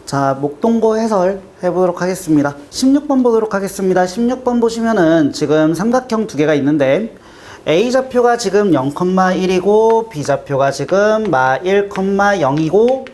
자, 목동고 해설 해보도록 하겠습니다. 16번 보도록 하겠습니다. 16번 보시면은 지금 삼각형 두 개가 있는데 A좌표가 지금 0,1이고 B좌표가 지금 1,0이고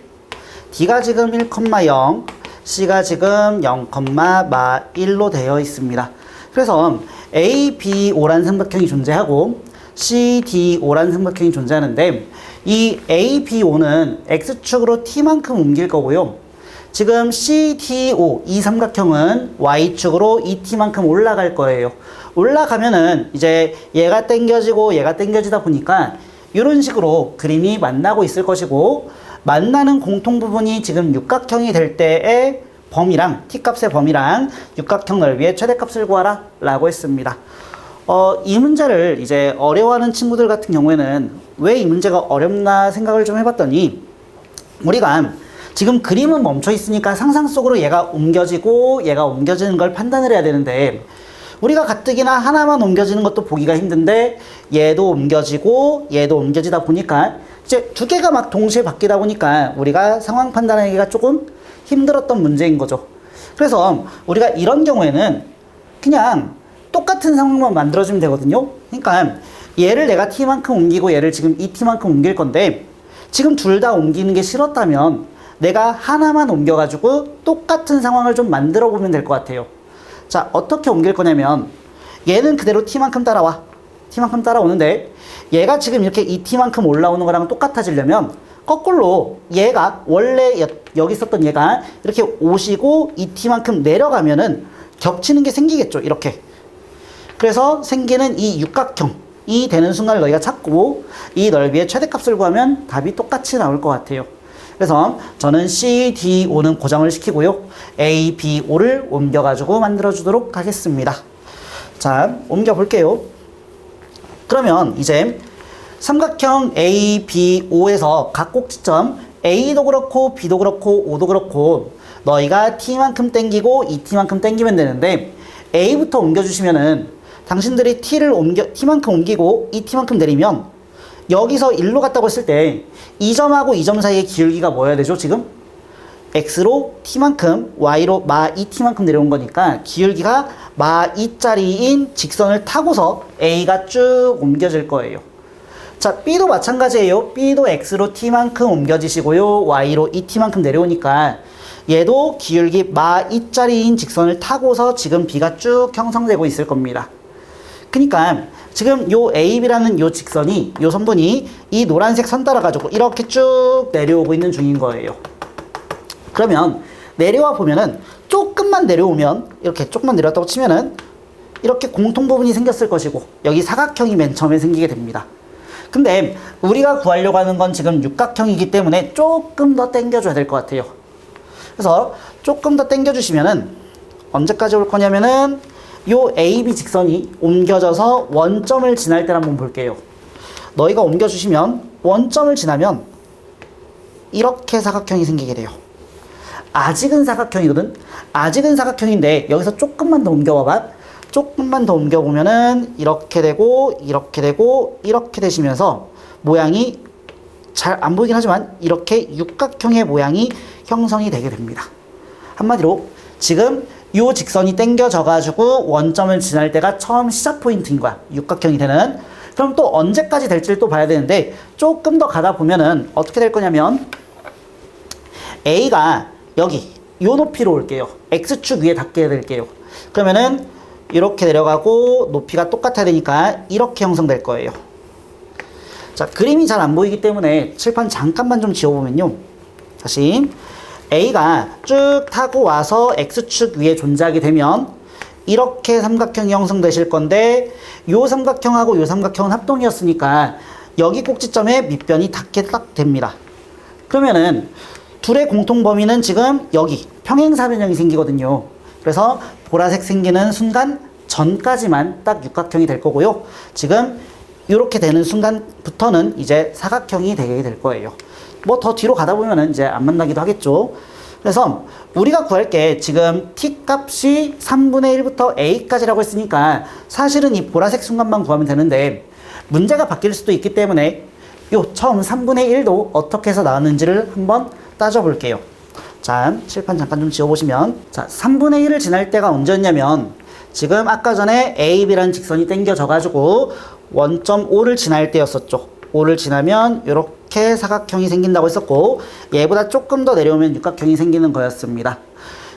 D가 지금 1,0, C가 지금 0,1로 되어 있습니다. 그래서 A, B, O라는 삼각형이 존재하고 C, D, O라는 삼각형이 존재하는데 이 A, B, O는 X축으로 T만큼 옮길 거고요. 지금 C, D, O 이 삼각형은 Y축으로 2T만큼 올라갈 거예요. 올라가면은 이제 얘가 당겨지고 얘가 당겨지다 보니까 이런 식으로 그림이 만나고 있을 것이고 만나는 공통 부분이 지금 육각형이 될 때의 범위랑 T값의 범위랑 육각형 넓이의 최대값을 구하라 라고 했습니다. 이 문제를 이제 어려워하는 친구들 같은 경우에는 왜 이 문제가 어렵나 생각을 좀 해봤더니 우리가 지금 그림은 멈춰 있으니까 상상 속으로 얘가 옮겨지고 얘가 옮겨지는 걸 판단을 해야 되는데 우리가 가뜩이나 하나만 옮겨지는 것도 보기가 힘든데 얘도 옮겨지고 얘도 옮겨지다 보니까 이제 두 개가 막 동시에 바뀌다 보니까 우리가 상황 판단하기가 조금 힘들었던 문제인 거죠. 그래서 우리가 이런 경우에는 그냥 똑같은 상황만 만들어주면 되거든요. 그러니까 얘를 내가 T만큼 옮기고 얘를 지금 2T만큼 옮길 건데 지금 둘 다 옮기는 게 싫었다면 내가 하나만 옮겨가지고 똑같은 상황을 좀 만들어 보면 될 것 같아요. 자, 어떻게 옮길 거냐면 얘는 그대로 T만큼 따라와. T만큼 따라오는데 얘가 지금 이렇게 2T만큼 올라오는 거랑 똑같아지려면 거꾸로 얘가 원래 여기 있었던 얘가 이렇게 오시고 2T만큼 내려가면은 겹치는 게 생기겠죠. 이렇게. 그래서 생기는 이 육각형이 되는 순간을 너희가 찾고 이 넓이의 최대값을 구하면 답이 똑같이 나올 것 같아요. 그래서 저는 C, D, O는 고정을 시키고요. A, B, O를 옮겨가지고 만들어주도록 하겠습니다. 자, 옮겨볼게요. 그러면 이제 삼각형 A, B, O에서 각 꼭지점 A도 그렇고 B도 그렇고 O도 그렇고 너희가 T만큼 땡기고 2T만큼 땡기면 되는데 A부터 옮겨주시면은 당신들이 T만큼 옮기고 2T만큼 내리면 여기서 1로 갔다고 했을 때 이 점하고 이 점 사이의 기울기가 뭐여야 되죠? 지금 X로 T만큼 Y로 2T만큼 내려온 거니까 기울기가 2짜리인 직선을 타고서 A가 쭉 옮겨질 거예요. 자, B도 마찬가지예요. B도 X로 T만큼 옮겨지시고요. Y로 2T만큼 내려오니까 얘도 기울기 2짜리인 직선을 타고서 지금 B가 쭉 형성되고 있을 겁니다. 그러니까 지금 요 AB라는 요 직선이 요 선분이 이 노란색 선 따라 가지고 이렇게 쭉 내려오고 있는 중인 거예요. 그러면 내려와 보면은 조금만 내려오면 이렇게 조금만 내려왔다고 치면은 이렇게 공통 부분이 생겼을 것이고 여기 사각형이 맨 처음에 생기게 됩니다. 근데 우리가 구하려고 하는 건 지금 육각형이기 때문에 조금 더 당겨줘야 될 것 같아요. 그래서 조금 더 당겨주시면은 언제까지 올 거냐면은 요 AB 직선이 옮겨져서 원점을 지날 때를 한번 볼게요. 너희가 옮겨주시면 원점을 지나면 이렇게 사각형이 생기게 돼요. 아직은 사각형이거든. 아직은 사각형인데 여기서 조금만 더 옮겨봐봐. 조금만 더 옮겨보면은 이렇게 되고 이렇게 되고 이렇게 되시면서 모양이 잘 안 보이긴 하지만 이렇게 육각형의 모양이 형성이 되게 됩니다. 한마디로 지금 요 직선이 당겨져 가지고 원점을 지날 때가 처음 시작 포인트인 거야. 육각형이 되는. 그럼 또 언제까지 될지를 또 봐야 되는데 조금 더 가다 보면은 어떻게 될 거냐면 A가 여기 요 높이로 올게요. X축 위에 닿게 될게요. 그러면은 이렇게 내려가고 높이가 똑같아야 되니까 이렇게 형성될 거예요. 자, 그림이 잘 안 보이기 때문에 칠판 잠깐만 좀 지워보면요. 다시 A가 쭉 타고 와서 X축 위에 존재하게 되면 이렇게 삼각형이 형성되실 건데 요 삼각형하고 요 삼각형은 합동이었으니까 여기 꼭지점에 밑변이 닿게 딱 됩니다. 그러면은 둘의 공통 범위는 지금 여기 평행사변형이 생기거든요. 그래서 보라색 생기는 순간 전까지만 딱 육각형이 될 거고요. 지금 이렇게 되는 순간부터는 이제 사각형이 되게 될 거예요. 뭐 더 뒤로 가다 보면은 이제 안 만나기도 하겠죠. 그래서 우리가 구할 게 지금 t 값이 3분의 1부터 a까지라고 했으니까 사실은 이 보라색 순간만 구하면 되는데 문제가 바뀔 수도 있기 때문에 요 처음 3분의 1도 어떻게 해서 나왔는지를 한번 따져볼게요. 자, 칠판 잠깐 좀 지워보시면, 자, 3분의 1을 지날 때가 언제였냐면, 지금 아까 전에 AB라는 직선이 당겨져가지고 원점 5를 지날 때였었죠. 5를 지나면 이렇게 사각형이 생긴다고 했었고, 얘보다 조금 더 내려오면 육각형이 생기는 거였습니다.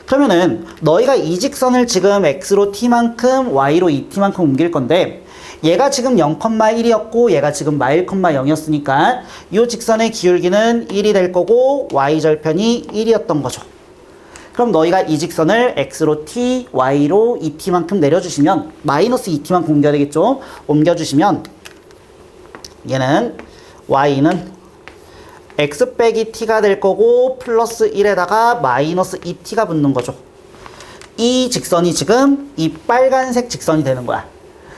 그러면은 너희가 이 직선을 지금 x로 t만큼 y로 2t만큼 옮길 건데, 얘가 지금 0,1이었고 얘가 지금 -1,0이었으니까 이 직선의 기울기는 1이 될 거고 y절편이 1이었던 거죠. 그럼 너희가 이 직선을 x로 t, y로 2t만큼 내려주시면 마이너스 2t만큼 옮겨야 되겠죠. 옮겨주시면 얘는 y는 x 빼기 t가 될 거고 플러스 1에다가 마이너스 2t가 붙는 거죠. 이 직선이 지금 이 빨간색 직선이 되는 거야.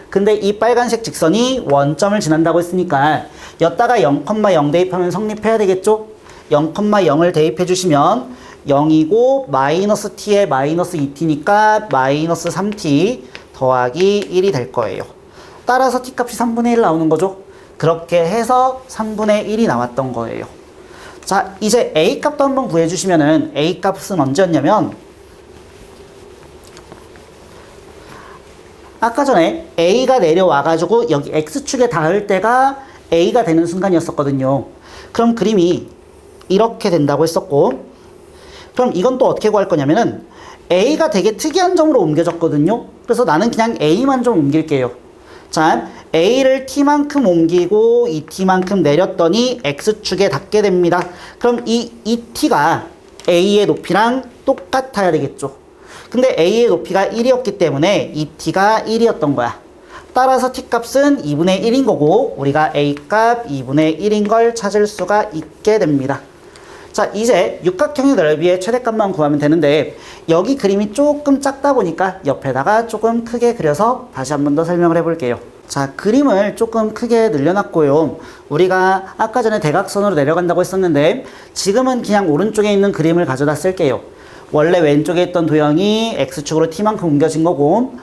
근데 이 빨간색 직선이 원점을 지난다고 했으니까 여기다가 0,0 대입하면 성립해야 되겠죠? 0,0을 대입해 주시면 0이고 마이너스 t에 마이너스 2t니까 마이너스 3t 더하기 1이 될 거예요. 따라서 t 값이 3분의 1 나오는 거죠? 그렇게 해서 3분의 1이 나왔던 거예요. 자, 이제 a 값도 한번 구해주시면은 a 값은 언제였냐면 아까 전에 A가 내려와가지고 여기 X축에 닿을 때가 A가 되는 순간이었었거든요. 그럼 그림이 이렇게 된다고 했었고, 그럼 이건 또 어떻게 구할 거냐면은 A가 되게 특이한 점으로 옮겨졌거든요. 그래서 나는 그냥 A만 좀 옮길게요. 자, A를 T만큼 옮기고 2T만큼 내렸더니 X축에 닿게 됩니다. 그럼 이 2T가 A의 높이랑 똑같아야 되겠죠. 근데 A의 높이가 1이었기 때문에 이 t가 1이었던 거야. 따라서 t 값은 2분의 1인 거고 우리가 A 값 2분의 1인 걸 찾을 수가 있게 됩니다. 자, 이제 육각형의 넓이의 최대값만 구하면 되는데 여기 그림이 조금 작다 보니까 옆에다가 조금 크게 그려서 다시 한 번 더 설명을 해볼게요. 자, 그림을 조금 크게 늘려놨고요. 우리가 아까 전에 대각선으로 내려간다고 했었는데 지금은 그냥 오른쪽에 있는 그림을 가져다 쓸게요. 원래 왼쪽에 있던 도형이 X축으로 T만큼 옮겨진 거고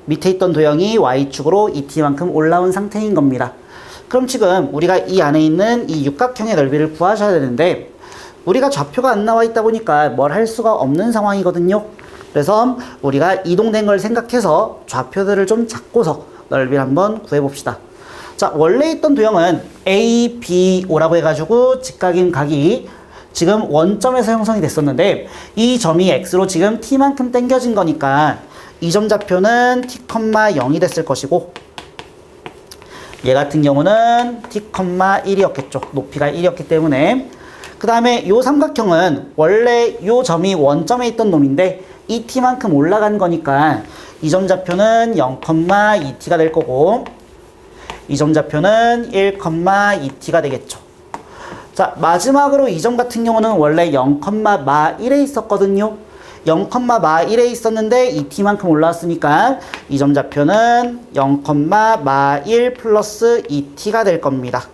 밑에 있던 도형이 Y축으로 2T만큼 올라온 상태인 겁니다. 그럼 지금 우리가 이 안에 있는 이 육각형의 넓이를 구하셔야 되는데 우리가 좌표가 안 나와 있다 보니까 뭘 할 수가 없는 상황이거든요. 그래서 우리가 이동된 걸 생각해서 좌표들을 좀 잡고서 넓이를 한번 구해봅시다. 자, 원래 있던 도형은 A, B, O라고 해가지고 직각인 각이 지금 원점에서 형성이 됐었는데 이 점이 x로 지금 t만큼 당겨진 거니까 이 점 좌표는 t,0이 됐을 것이고 얘 같은 경우는 t,1이었겠죠. 높이가 1이었기 때문에 그 다음에 이 삼각형은 원래 이 점이 원점에 있던 놈인데 이 t만큼 올라간 거니까 이 점 좌표는 0,2t가 될 거고 이 점 좌표는 1,2t가 되겠죠. 자, 마지막으로 이 점 같은 경우는 원래 0,1에 있었거든요. 0,1에 있었는데 2t만큼 올라왔으니까 이 점 좌표는 0,1 플러스 2t가 될 겁니다.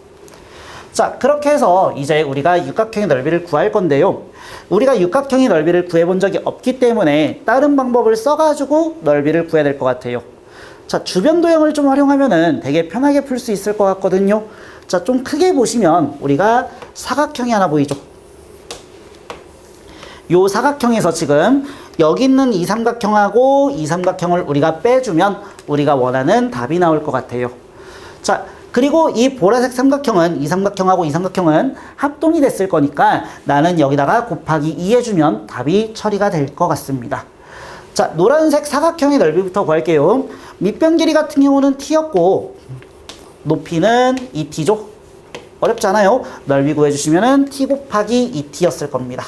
자, 그렇게 해서 이제 우리가 육각형의 넓이를 구할 건데요. 우리가 육각형의 넓이를 구해본 적이 없기 때문에 다른 방법을 써가지고 넓이를 구해야 될 것 같아요. 자, 주변 도형을 좀 활용하면은 되게 편하게 풀 수 있을 것 같거든요. 자, 좀 크게 보시면 우리가 사각형이 하나 보이죠? 요 사각형에서 지금 여기 있는 이 삼각형하고 이 삼각형을 우리가 빼주면 우리가 원하는 답이 나올 것 같아요. 자, 그리고 이 보라색 삼각형은 이 삼각형하고 이 삼각형은 합동이 됐을 거니까 나는 여기다가 곱하기 2 해주면 답이 처리가 될 것 같습니다. 자, 노란색 사각형의 넓이부터 구할게요. 밑변 길이 같은 경우는 t였고 높이는 2t죠. 어렵지 않아요. 넓이 구해주시면은 t 곱하기 2t였을 겁니다.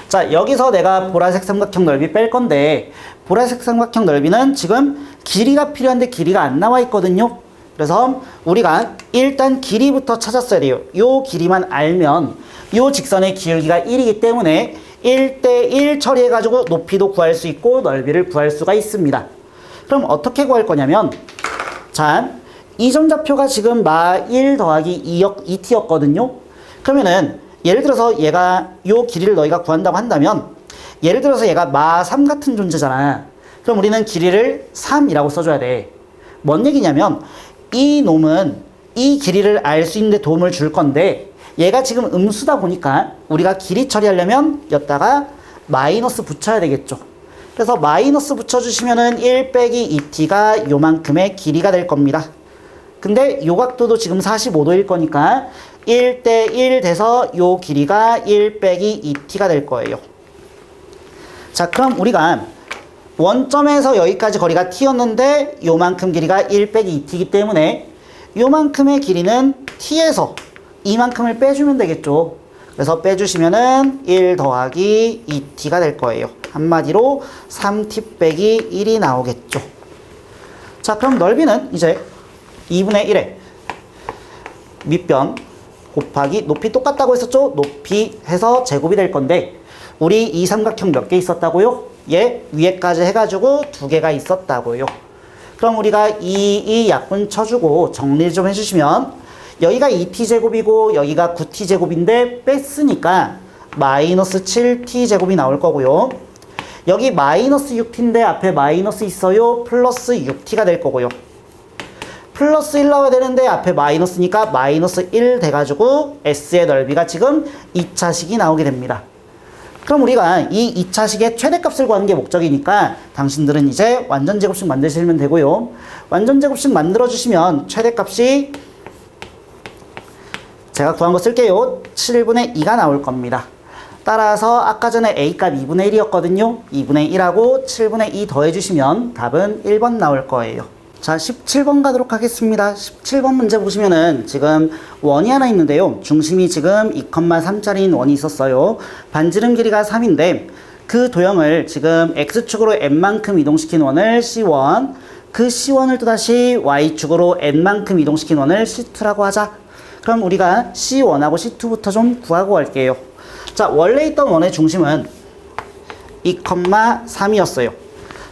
자, 여기서 내가 보라색 삼각형 넓이 뺄 건데 보라색 삼각형 넓이는 지금 길이가 필요한데 길이가 안 나와 있거든요. 그래서 우리가 일단 길이부터 찾았어야 돼요. 요 길이만 알면 요 직선의 기울기가 1이기 때문에 1대1 처리해가지고 높이도 구할 수 있고 넓이를 구할 수가 있습니다. 그럼 어떻게 구할 거냐면 자, 이 점 좌표가 지금 마1 더하기 2t였거든요. 그러면은 예를 들어서 얘가 요 길이를 너희가 구한다고 한다면 예를 들어서 얘가 마3 같은 존재잖아. 그럼 우리는 길이를 3이라고 써줘야 돼. 뭔 얘기냐면 이 놈은 이 길이를 알 수 있는 데 도움을 줄 건데 얘가 지금 음수다 보니까 우리가 길이 처리하려면 여기다가 마이너스 붙여야 되겠죠. 그래서 마이너스 붙여주시면은 1 빼기 2t가 요만큼의 길이가 될 겁니다. 근데 요 각도도 지금 45도일 거니까 1대 1 돼서 요 길이가 1 빼기 2t가 될 거예요. 자, 그럼 우리가 원점에서 여기까지 거리가 t였는데 요만큼 길이가 1 빼기 2t이기 때문에 요만큼의 길이는 t에서 이만큼을 빼주면 되겠죠. 그래서 빼주시면은 1 더하기 2t가 될 거예요. 한마디로 3t 빼기 1이 나오겠죠. 자, 그럼 넓이는 이제 2분의 1에 밑변 곱하기 높이 똑같다고 했었죠? 높이 해서 제곱이 될 건데 우리 이 삼각형 몇 개 있었다고요? 얘 위에까지 해가지고 2개가 있었다고요. 그럼 우리가 이 약분 쳐주고 정리 좀 해주시면 여기가 2t제곱이고 여기가 9t제곱인데 뺐으니까 마이너스 7t제곱이 나올 거고요. 여기 마이너스 6t인데 앞에 마이너스 있어요. 플러스 6t가 될 거고요. 플러스 1 나와야 되는데 앞에 마이너스니까 마이너스 1 돼가지고 S의 넓이가 지금 2차식이 나오게 됩니다. 그럼 우리가 이 2차식의 최대값을 구하는 게 목적이니까 당신들은 이제 완전제곱식 만드시면 되고요. 완전제곱식 만들어주시면 최대값이 제가 구한 거 쓸게요. 7분의 2가 나올 겁니다. 따라서 아까 전에 A값 2분의 1이었거든요. 2분의 1하고 7분의 2 더해주시면 답은 1번 나올 거예요. 자, 17번 가도록 하겠습니다. 17번 문제 보시면은 지금 원이 하나 있는데요. 중심이 지금 2,3짜리인 원이 있었어요. 반지름 길이가 3인데 그 도형을 지금 X축으로 n만큼 이동시킨 원을 C1, 그 C1을 또다시 Y축으로 n만큼 이동시킨 원을 C2라고 하자. 그럼 우리가 C1하고 C2부터 좀 구하고 갈게요. 자, 원래 있던 원의 중심은 2,3이었어요.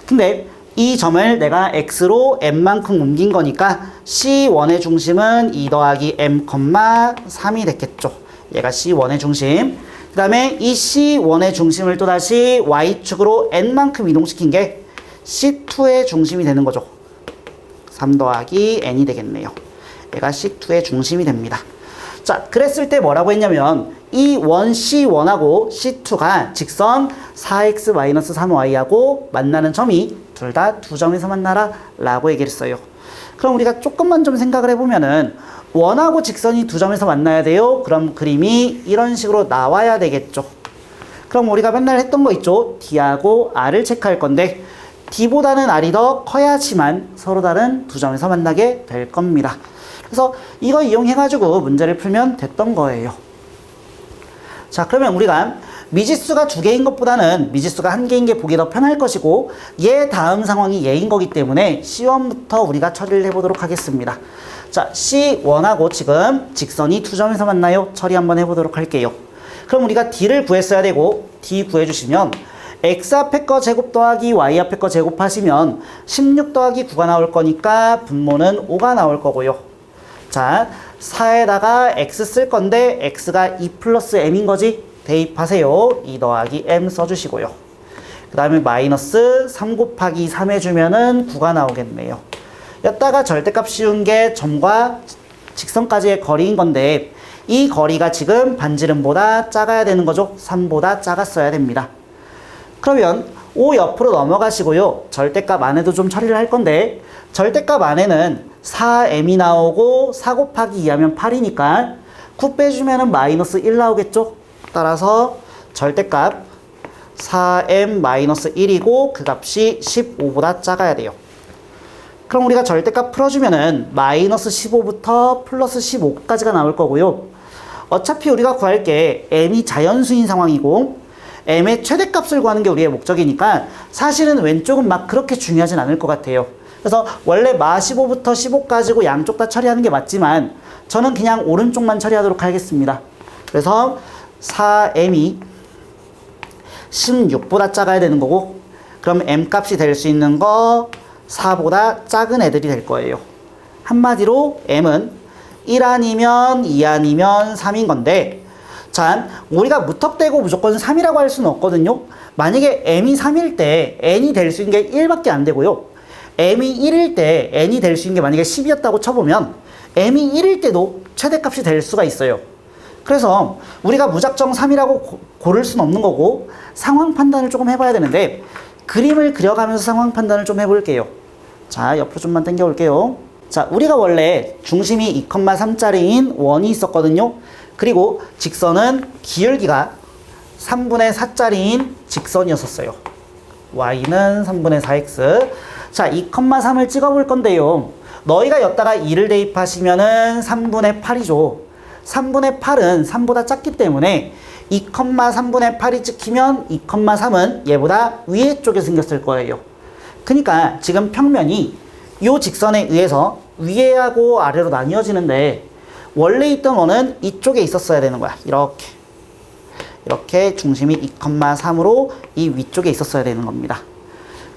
근데 이 점을 내가 x로 m만큼 옮긴 거니까 C1의 중심은 2 더하기 m,3이 됐겠죠. 얘가 C1의 중심. 그 다음에 이 C1의 중심을 또다시 y축으로 n만큼 이동시킨 게 C2의 중심이 되는 거죠. 3 더하기 n이 되겠네요. 얘가 C2의 중심이 됩니다. 자, 그랬을 때 뭐라고 했냐면 이 원 C1하고 C2가 직선 4x-3y하고 만나는 점이 둘 다 2점에서 만나라 라고 얘기를 했어요. 그럼 우리가 조금만 좀 생각을 해보면은 원하고 직선이 2점에서 만나야 돼요. 그럼 그림이 이런 식으로 나와야 되겠죠. 그럼 우리가 맨날 했던 거 있죠. D하고 R을 체크할 건데 D보다는 R이 더 커야지만 서로 다른 2점에서 만나게 될 겁니다. 그래서 이거 이용해가지고 문제를 풀면 됐던 거예요. 자, 그러면 우리가 미지수가 2개인 것보다는 미지수가 1개인 게 보기 더 편할 것이고 얘 다음 상황이 얘인 거기 때문에 C1부터 우리가 처리를 해보도록 하겠습니다. 자, C1하고 지금 직선이 2점에서 만나요. 처리 한번 해보도록 할게요. 그럼 우리가 D를 구했어야 되고 D 구해주시면 X 앞에 거 제곱 더하기 Y 앞에 거 제곱하시면 16 더하기 9가 나올 거니까 분모는 5가 나올 거고요. 자, 4에다가 X 쓸 건데 X가 2 플러스 M인 거지? 대입하세요. 2 더하기 M 써주시고요. 그 다음에 마이너스 3 곱하기 3 해주면은 9가 나오겠네요. 여기다가 절대값 씌운 게 점과 직선까지의 거리인 건데 이 거리가 지금 반지름보다 작아야 되는 거죠. 3보다 작았어야 됩니다. 그러면 5 옆으로 넘어가시고요. 절대값 안에도 좀 처리를 할 건데 절대값 안에는 4m이 나오고 4 곱하기 2 하면 8이니까 9 빼주면은 마이너스 1 나오겠죠. 따라서 절대값 4m-1이고 그 값이 15보다 작아야 돼요. 그럼 우리가 절대값 풀어주면은 마이너스 15부터 플러스 15까지가 나올 거고요. 어차피 우리가 구할 게 m이 자연수인 상황이고 m의 최대값을 구하는 게 우리의 목적이니까 사실은 왼쪽은 막 그렇게 중요하진 않을 것 같아요. 그래서 원래 마15부터 15까지고 양쪽 다 처리하는 게 맞지만 저는 그냥 오른쪽만 처리하도록 하겠습니다. 그래서 4m이 16보다 작아야 되는 거고 그럼 m값이 될 수 있는 거 4보다 작은 애들이 될 거예요. 한마디로 m은 1 아니면 2 아니면 3인 건데 자, 우리가 무턱대고 무조건 3이라고 할 수는 없거든요. 만약에 m이 3일 때 n이 될 수 있는 게 1밖에 안 되고요. m이 1일 때 n이 될 수 있는 게 만약에 10이었다고 쳐보면 m이 1일 때도 최대값이 될 수가 있어요. 그래서 우리가 무작정 3이라고 고를 수는 없는 거고 상황 판단을 조금 해봐야 되는데 그림을 그려가면서 상황 판단을 좀 해볼게요. 자, 옆으로 좀만 당겨 올게요. 자, 우리가 원래 중심이 2,3짜리인 원이 있었거든요. 그리고 직선은 기울기가 3분의 4짜리인 직선이었었어요. y는 3분의 4x. 자, 2,3을 찍어볼 건데요. 너희가 여기다가 2를 대입하시면은 3분의 8이죠. 3분의 8은 3보다 작기 때문에 2,3분의 8이 찍히면 2,3은 얘보다 위에 쪽에 생겼을 거예요. 그러니까 지금 평면이 이 직선에 의해서 위에하고 아래로 나뉘어지는데 원래 있던 원은 이쪽에 있었어야 되는 거야. 이렇게 중심이 2,3으로 이 위쪽에 있었어야 되는 겁니다.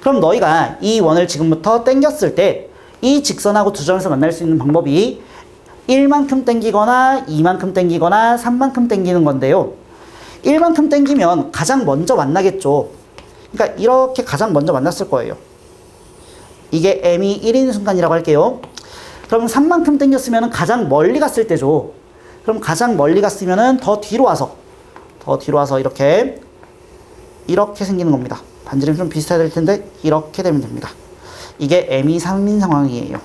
그럼 너희가 이 원을 지금부터 당겼을 때 이 직선하고 두 점에서 만날 수 있는 방법이 1만큼 당기거나 2만큼 당기거나 3만큼 당기는 건데요. 1만큼 당기면 가장 먼저 만나겠죠. 그러니까 이렇게 가장 먼저 만났을 거예요. 이게 m이 1인 순간이라고 할게요. 그럼 3만큼 당겼으면 가장 멀리 갔을 때죠. 그럼 가장 멀리 갔으면 더 뒤로 와서 이렇게 생기는 겁니다. 반지름이 좀 비슷해야 될 텐데 이렇게 되면 됩니다. 이게 m이 3인 상황이에요.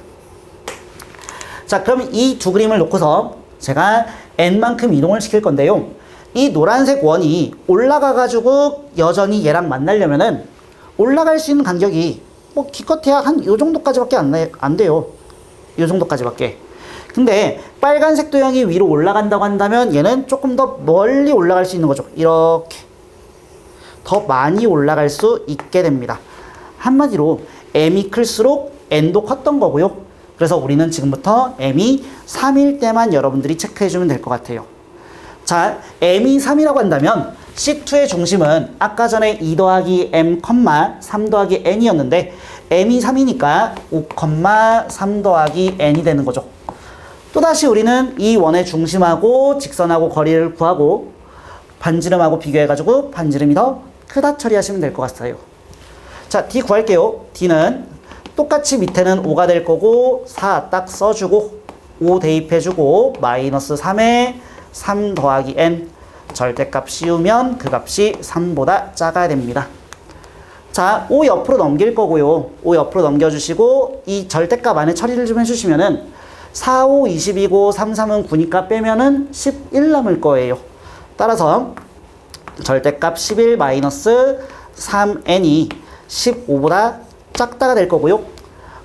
자, 그럼 이 두 그림을 놓고서 제가 n만큼 이동을 시킬 건데요. 이 노란색 원이 올라가가지고 여전히 얘랑 만나려면은 올라갈 수 있는 간격이 뭐 기껏해야 한 요 정도까지밖에 안 돼요. 요 정도까지밖에. 근데 빨간색 도형이 위로 올라간다고 한다면 얘는 조금 더 멀리 올라갈 수 있는 거죠. 이렇게 더 많이 올라갈 수 있게 됩니다. 한마디로 m이 클수록 n도 컸던 거고요. 그래서 우리는 지금부터 m이 3일 때만 여러분들이 체크해주면 될 것 같아요. 자, m이 3이라고 한다면 C2의 중심은 아까 전에 2 더하기 m, 3 더하기 n이었는데 m이 3이니까 5, 3 더하기 n이 되는 거죠. 또다시 우리는 이 원의 중심하고 직선하고 거리를 구하고 반지름하고 비교해가지고 반지름이 더 크다 처리하시면 될 것 같아요. 자, D 구할게요. D는 똑같이 밑에는 5가 될 거고 4 딱 써주고 5 대입해주고 마이너스 3에 3 더하기 n 절대값 씌우면 그 값이 3보다 작아야 됩니다. 자, 5 옆으로 넘길 거고요. 5 옆으로 넘겨주시고 이 절대값 안에 처리를 좀 해주시면은 4, 5, 20이고 3, 3은 9니까 빼면은 11 남을 거예요. 따라서 절대값 11 마이너스 3n이 15보다 작다가 될 거고요.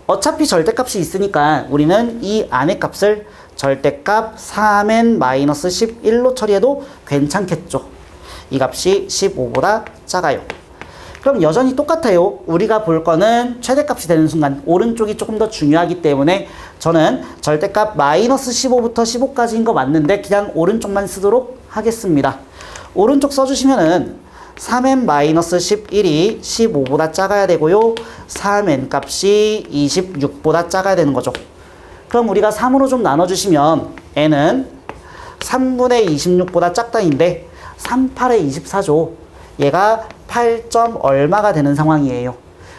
어차피 절대값이 있으니까 우리는 이 안의 값을 절대값 3n-11로 처리해도 괜찮겠죠. 이 값이 15보다 작아요. 그럼 여전히 똑같아요. 우리가 볼 거는 최대값이 되는 순간 오른쪽이 조금 더 중요하기 때문에 저는 절대값 마이너스 15부터 15까지인 거 맞는데 그냥 오른쪽만 쓰도록 하겠습니다. 오른쪽 써주시면은 3n-11이 15보다 작아야 되고요. 3n 값이 26보다 작아야 되는 거죠. 그럼 우리가 3으로 좀 나눠주시면 n은 3분의 26보다 작다인데 3, 8에 24죠. 얘가 8. 얼마가 되는 상황이에요.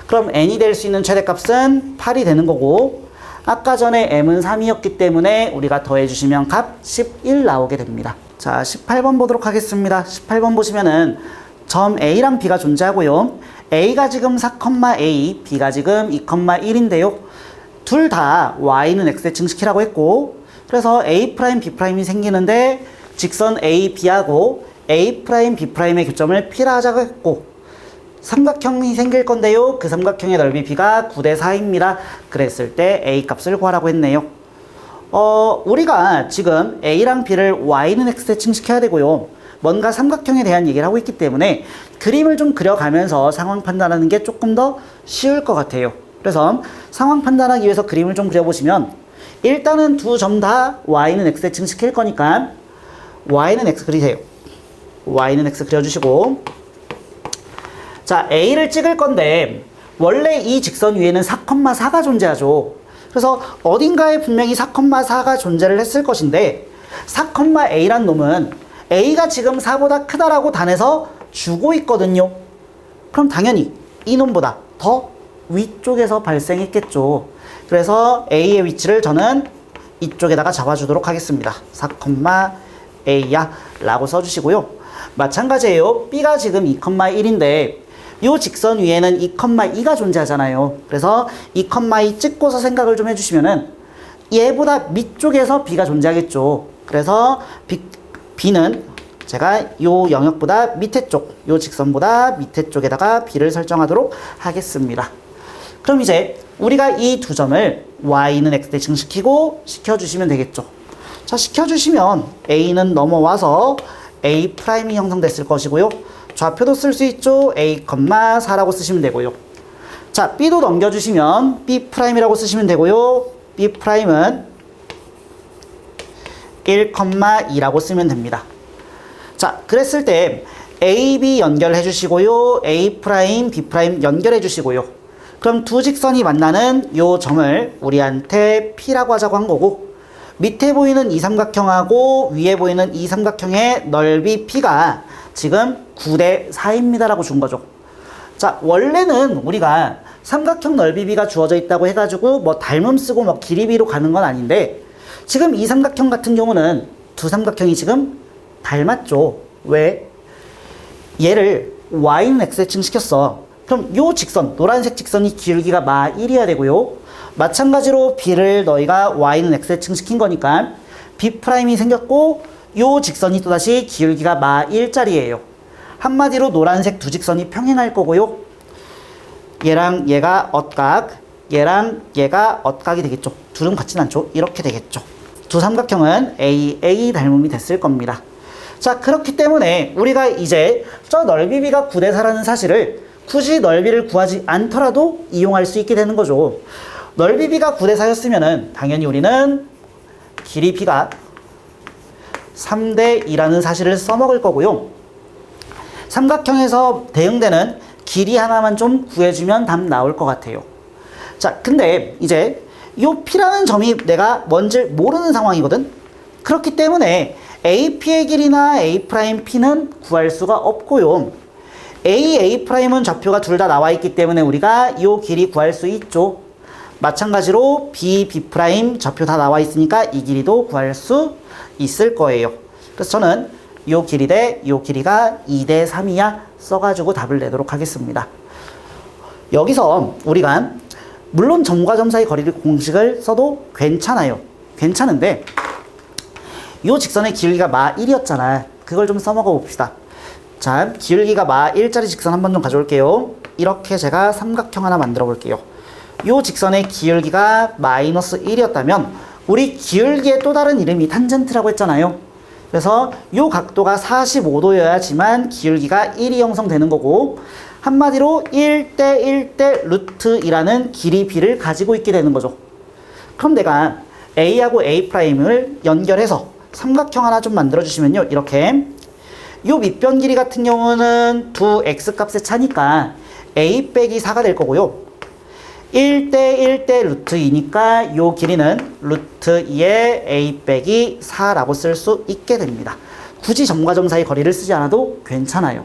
그럼 n이 될 수 있는 최대값은 8이 되는 거고 아까 전에 m은 3이었기 때문에 우리가 더해주시면 값 11 나오게 됩니다. 자, 18번 보도록 하겠습니다. 18번 보시면은 점 A랑 B가 존재하고요. A가 지금 4,A, B가 지금 2,1인데요. 둘 다 Y는 X에 증식이라고 했고 그래서 A', B'이 생기는데 직선 A, B하고 A', B'의 교점을 P라 하자고 했고 삼각형이 생길 건데요. 그 삼각형의 넓이 B가 9대 4입니다. 그랬을 때 A 값을 구하라고 했네요. 우리가 지금 A랑 B를 Y는 X에 증식해야 되고요. 뭔가 삼각형에 대한 얘기를 하고 있기 때문에 그림을 좀 그려가면서 상황 판단하는 게 조금 더 쉬울 것 같아요. 그래서 상황 판단하기 위해서 그림을 좀 그려보시면 일단은 두 점 다 Y는 X에 증식할 거니까 Y는 X 그리세요. Y는 X 그려주시고 자, A를 찍을 건데 원래 이 직선 위에는 4,4가 존재하죠. 그래서 어딘가에 분명히 4,4가 존재를 했을 것인데 4,A란 놈은 A가 지금 4보다 크다라고 단에서 주고 있거든요. 그럼 당연히 이 놈보다 더 위쪽에서 발생했겠죠. 그래서 A의 위치를 저는 이쪽에다가 잡아주도록 하겠습니다. 4,A A야 라고 써주시고요. 마찬가지예요. B가 지금 2,1인데 요 직선 위에는 2,2가 존재하잖아요. 그래서 2,2 찍고서 생각을 좀 해주시면은 얘보다 밑쪽에서 B가 존재하겠죠. 그래서 B는 제가 요 영역보다 밑에 쪽, 요 직선보다 밑에 쪽에다가 B를 설정하도록 하겠습니다. 그럼 이제 우리가 이 두 점을 Y는 X에 증식시키고 시켜주시면 되겠죠. 자, 시켜주시면 A는 넘어와서 A' 이 형성됐을 것이고요. 좌표도 쓸 수 있죠. A,4라고 쓰시면 되고요. 자, B도 넘겨주시면 B'이라고 쓰시면 되고요. B'은 1,2라고 쓰면 됩니다. 자, 그랬을 때 A, B 연결해 주시고요. A', B' 연결해 주시고요. 그럼 두 직선이 만나는 요 점을 우리한테 P라고 하자고 한 거고, 밑에 보이는 이 삼각형하고 위에 보이는 이 삼각형의 넓이 P가 지금 9대 4입니다 라고 준 거죠. 자, 원래는 우리가 삼각형 넓이 B가 주어져 있다고 해가지고 뭐 닮음 쓰고 뭐 길이 B로 가는 건 아닌데, 지금 이 삼각형 같은 경우는 두 삼각형이 지금 닮았죠. 왜? 얘를 Y는 X에 증식시켰어. 그럼 요 직선, 노란색 직선이 기울기가 마 1이어야 되고요. 마찬가지로 B를 너희가 Y는 X에 증식시킨 거니까 B'이 생겼고, 요 직선이 또다시 기울기가 마 1짜리예요. 한마디로 노란색 두 직선이 평행할 거고요. 얘랑 얘가 엇각, 얘랑 얘가 엇각이 되겠죠. 둘은 같진 않죠. 이렇게 되겠죠. 두 삼각형은 A 닮음이 됐을 겁니다. 자, 그렇기 때문에 우리가 이제 저 넓이 B가 9대 4라는 사실을 굳이 넓이를 구하지 않더라도 이용할 수 있게 되는 거죠. 넓이 B가 9대 4였으면은 당연히 우리는 길이 B가 3대 2라는 사실을 써먹을 거고요. 삼각형에서 대응되는 길이 하나만 좀 구해주면 답 나올 것 같아요. 자, 근데 이제 요 P라는 점이 내가 뭔지 모르는 상황이거든. 그렇기 때문에 AP의 길이나 A'P는 구할 수가 없고요. A'P은 좌표가 둘 다 나와 있기 때문에 우리가 요 길이 구할 수 있죠. 마찬가지로 B, B' 좌표 다 나와 있으니까 이 길이도 구할 수 있을 거예요. 그래서 저는 요 길이 대 요 길이가 2대 3이야 써가지고 답을 내도록 하겠습니다. 여기서 우리가 물론 점과 점 사이 거리를 공식을 써도 괜찮아요. 괜찮은데 요 직선의 기울기가 마 1이었잖아. 그걸 좀 써먹어 봅시다. 자, 기울기가 마 1짜리 직선 한번 좀 가져올게요. 이렇게 제가 삼각형 하나 만들어 볼게요. 요 직선의 기울기가 마이너스 1이었다면 우리 기울기의 또 다른 이름이 탄젠트라고 했잖아요. 그래서 요 각도가 45도여야지만 기울기가 1이 형성되는 거고, 한마디로 1대 1대 루트 2라는 길이 B를 가지고 있게 되는 거죠. 그럼 내가 A하고 A'을 연결해서 삼각형 하나 좀 만들어 주시면요. 이렇게 요 밑변 길이 같은 경우는 두 X값의 차니까 A 빼기 4가 될 거고요. 1대 1대 루트 2니까 요 길이는 루트 2의 A 빼기 4라고 쓸 수 있게 됩니다. 굳이 점과 점 사이 거리를 쓰지 않아도 괜찮아요.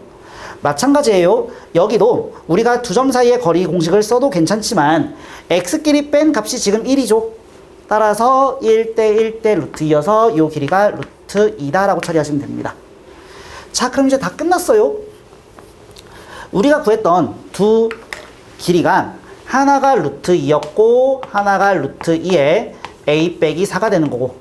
마찬가지예요. 여기도 우리가 두 점 사이의 거리 공식을 써도 괜찮지만 X끼리 뺀 값이 지금 1이죠. 따라서 1대 1대 루트 2여서 요 길이가 루트 2다라고 처리하시면 됩니다. 자, 그럼 이제 다 끝났어요. 우리가 구했던 두 길이가 하나가 루트 2였고 하나가 루트 2에 A 빼기 4가 되는 거고,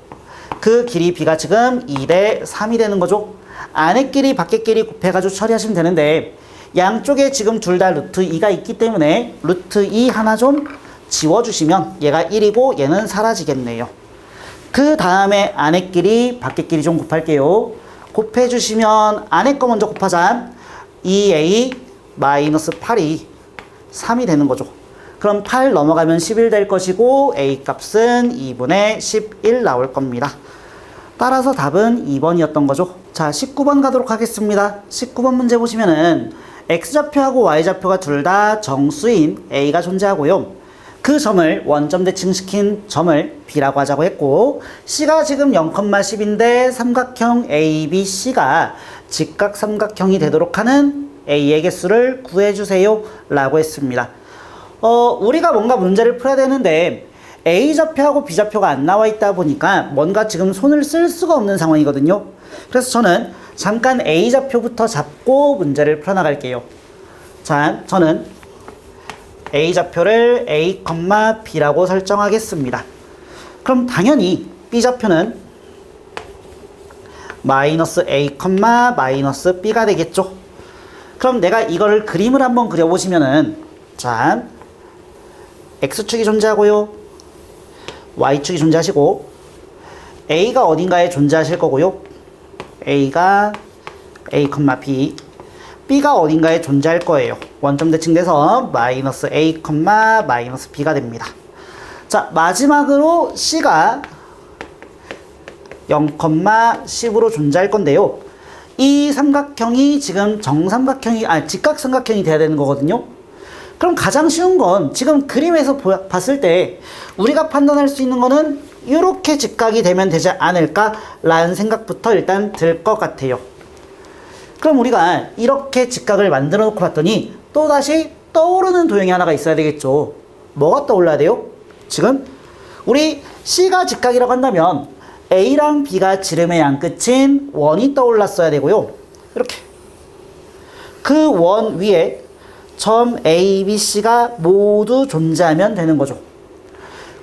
그 길이 B가 지금 2대 3이 되는 거죠. 안에 끼리 밖에 끼리 곱해가지고 처리하시면 되는데, 양쪽에 지금 둘 다 루트 2가 있기 때문에 루트 2 하나 좀 지워주시면 얘가 1이고 얘는 사라지겠네요. 그 다음에 안에 끼리 밖에 끼리 좀 곱할게요. 곱해주시면 안에 거 먼저 곱하자. 2A 마이너스 8이 3이 되는 거죠. 그럼 8 넘어가면 11 될 것이고 A 값은 2분의 11 나올 겁니다. 따라서 답은 2번이었던 거죠. 자, 19번 가도록 하겠습니다. 19번 문제 보시면은 X좌표하고 Y좌표가 둘 다 정수인 A가 존재하고요. 그 점을 원점 대칭시킨 점을 B라고 하자고 했고, C가 지금 0,10인데 삼각형 ABC가 직각 삼각형이 되도록 하는 A의 개수를 구해주세요 라고 했습니다. 우리가 뭔가 문제를 풀어야 되는데 A좌표하고 B좌표가 안 나와 있다 보니까 뭔가 지금 손을 쓸 수가 없는 상황이거든요. 그래서 저는 잠깐 A좌표부터 잡고 문제를 풀어나갈게요. 자, 저는 A좌표를 A, B라고 설정하겠습니다. 그럼 당연히 B좌표는 마이너스 A, 마이너스 B가 되겠죠. 그럼 내가 이거를 그림을 한번 그려보시면은, 자, X축이 존재하고요, Y축이 존재하시고, A가 어딘가에 존재하실 거고요, A가 A, B, B가 어딘가에 존재할 거예요. 원점 대칭돼서 마이너스 A, 마이너스 B가 됩니다. 자, 마지막으로 C가 0, 10으로 존재할 건데요. 이 삼각형이 지금 직각삼각형이 돼야 되는 거거든요. 그럼 가장 쉬운 건 지금 그림에서 봤을 때 우리가 판단할 수 있는 거는 이렇게 직각이 되면 되지 않을까라는 생각부터 일단 들 것 같아요. 그럼 우리가 이렇게 직각을 만들어 놓고 봤더니 또다시 떠오르는 도형이 하나가 있어야 되겠죠. 뭐가 떠올라야 돼요? 지금 우리 C가 직각이라고 한다면 A랑 B가 지름의 양 끝인 원이 떠올랐어야 되고요. 이렇게 그 원 위에 점 A, B, C가 모두 존재하면 되는 거죠.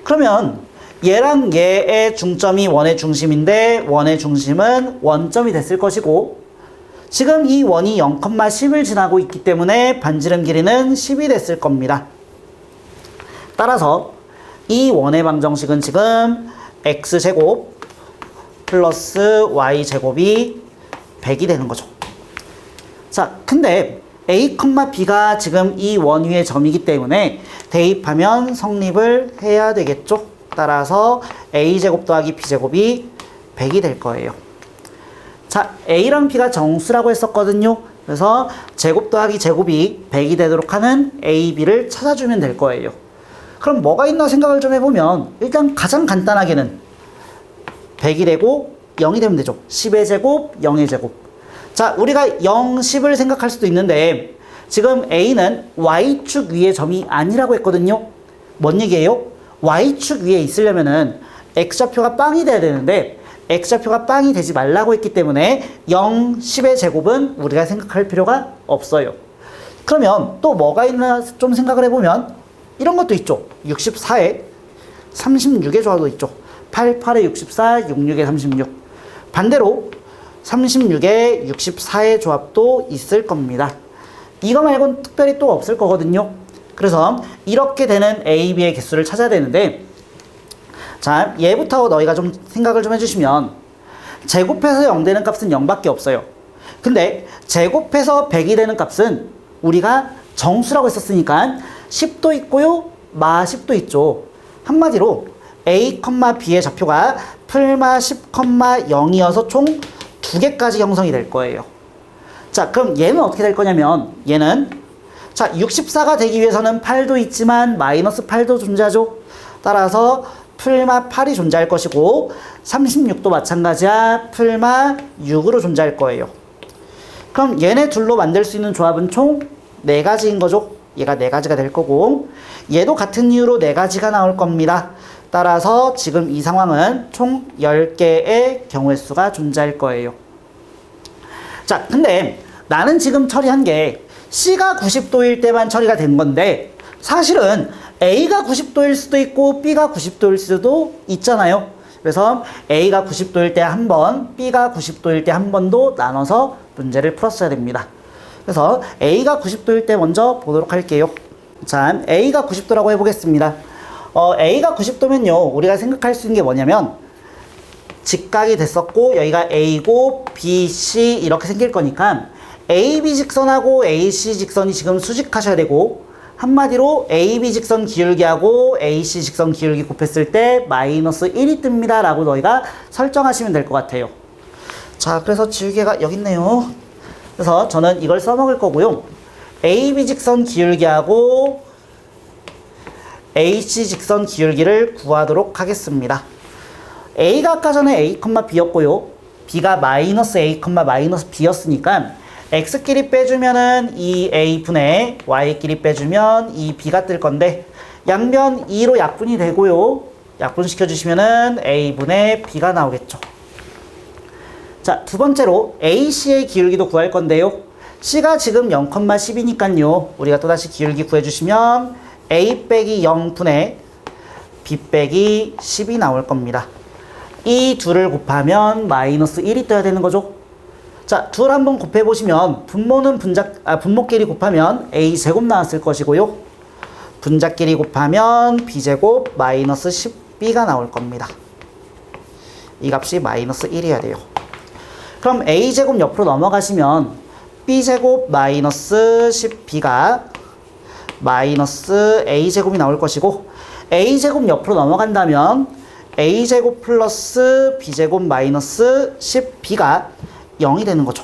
그러면 얘랑 얘의 중점이 원의 중심인데 원의 중심은 원점이 됐을 것이고, 지금 이 원이 0, 10을 지나고 있기 때문에 반지름 길이는 10이 됐을 겁니다. 따라서 이 원의 방정식은 지금 x제곱 플러스 y제곱이 100이 되는 거죠. 자, 근데 A, B가 지금 이 원 위의 점이기 때문에 대입하면 성립을 해야 되겠죠. 따라서 A제곱 더하기 B제곱이 100이 될 거예요. 자, A랑 B가 정수라고 했었거든요. 그래서 제곱 더하기 제곱이 100이 되도록 하는 A, B를 찾아주면 될 거예요. 그럼 뭐가 있나 생각을 좀 해보면 일단 가장 간단하게는 100이 되고 0이 되면 되죠. 10의 제곱, 0의 제곱. 자, 우리가 0, 10을 생각할 수도 있는데 지금 A는 Y축 위의 점이 아니라고 했거든요. 뭔 얘기예요? Y축 위에 있으려면은 X좌표가 빵이 돼야 되는데 X좌표가 빵이 되지 말라고 했기 때문에 0, 10의 제곱은 우리가 생각할 필요가 없어요. 그러면 또 뭐가 있나 좀 생각을 해보면 이런 것도 있죠. 64에 36의 조합도 있죠. 8, 8에 64, 66에 36. 반대로 36에 64의 조합도 있을 겁니다. 이거 말고는 특별히 또 없을 거거든요. 그래서 이렇게 되는 A, B의 개수를 찾아야 되는데, 자, 얘부터 너희가 좀 생각을 좀 해주시면 제곱해서 0 되는 값은 0밖에 없어요. 근데 제곱해서 100이 되는 값은 우리가 정수라고 했었으니까 10도 있고요, 마 10도 있죠. 한마디로 A, B의 좌표가 풀마 10, 0이어서 총 2개까지 형성이 될 거예요. 자, 그럼 얘는 어떻게 될 거냐면 얘는, 자, 64가 되기 위해서는 8도 있지만 마이너스 8도 존재하죠. 따라서 풀마 8이 존재할 것이고 36도 마찬가지야 풀마 6으로 존재할 거예요. 그럼 얘네 둘로 만들 수 있는 조합은 총 4가지인 거죠. 얘가 4가지가 될 거고 얘도 같은 이유로 4가지가 나올 겁니다. 따라서 지금 이 상황은 총 10개의 경우의 수가 존재할 거예요. 자, 근데 나는 지금 처리한 게 C가 90도일 때만 처리가 된 건데 사실은 A가 90도일 수도 있고 B가 90도일 수도 있잖아요. 그래서 A가 90도일 때 한 번, B가 90도일 때 한 번도 나눠서 문제를 풀었어야 됩니다. 그래서 A가 90도일 때 먼저 보도록 할게요. 자, A가 90도라고 해보겠습니다. A가 90도면요, 우리가 생각할 수 있는 게 뭐냐면 직각이 됐었고 여기가 A고 B, C 이렇게 생길 거니까 AB 직선하고 AC 직선이 지금 수직하셔야 되고, 한마디로 AB 직선 기울기하고 AC 직선 기울기 곱했을 때 마이너스 1이 뜹니다 라고 너희가 설정하시면 될 것 같아요. 자, 그래서 지우개가 여기 있네요. 그래서 저는 이걸 써먹을 거고요. AB 직선 기울기하고 AC 직선 기울기를 구하도록 하겠습니다. A가 아까 전에 A, B였고요. B가 마이너스 A, 마이너스 B였으니까 X끼리 빼주면은 이 A분의 Y끼리 빼주면 이 B가 뜰 건데 양변 2로 약분이 되고요. 약분시켜주시면은 A분의 B가 나오겠죠. 자, 두 번째로 AC의 기울기도 구할 건데요. C가 지금 0,10이니까요. 우리가 또다시 기울기 구해주시면 A 빼기 0분의 B 빼기 10이 나올 겁니다. 이 둘을 곱하면 마이너스 1이 떠야 되는 거죠. 자, 둘 한번 곱해보시면 분모끼리 곱하면 A제곱 나왔을 것이고요. 분자끼리 곱하면 B제곱 마이너스 10B가 나올 겁니다. 이 값이 마이너스 1이어야 돼요. 그럼 A제곱 옆으로 넘어가시면 B제곱 마이너스 10B가 마이너스 A제곱이 나올 것이고, A제곱 옆으로 넘어간다면 A제곱 플러스 B제곱 마이너스 10B가 0이 되는 거죠.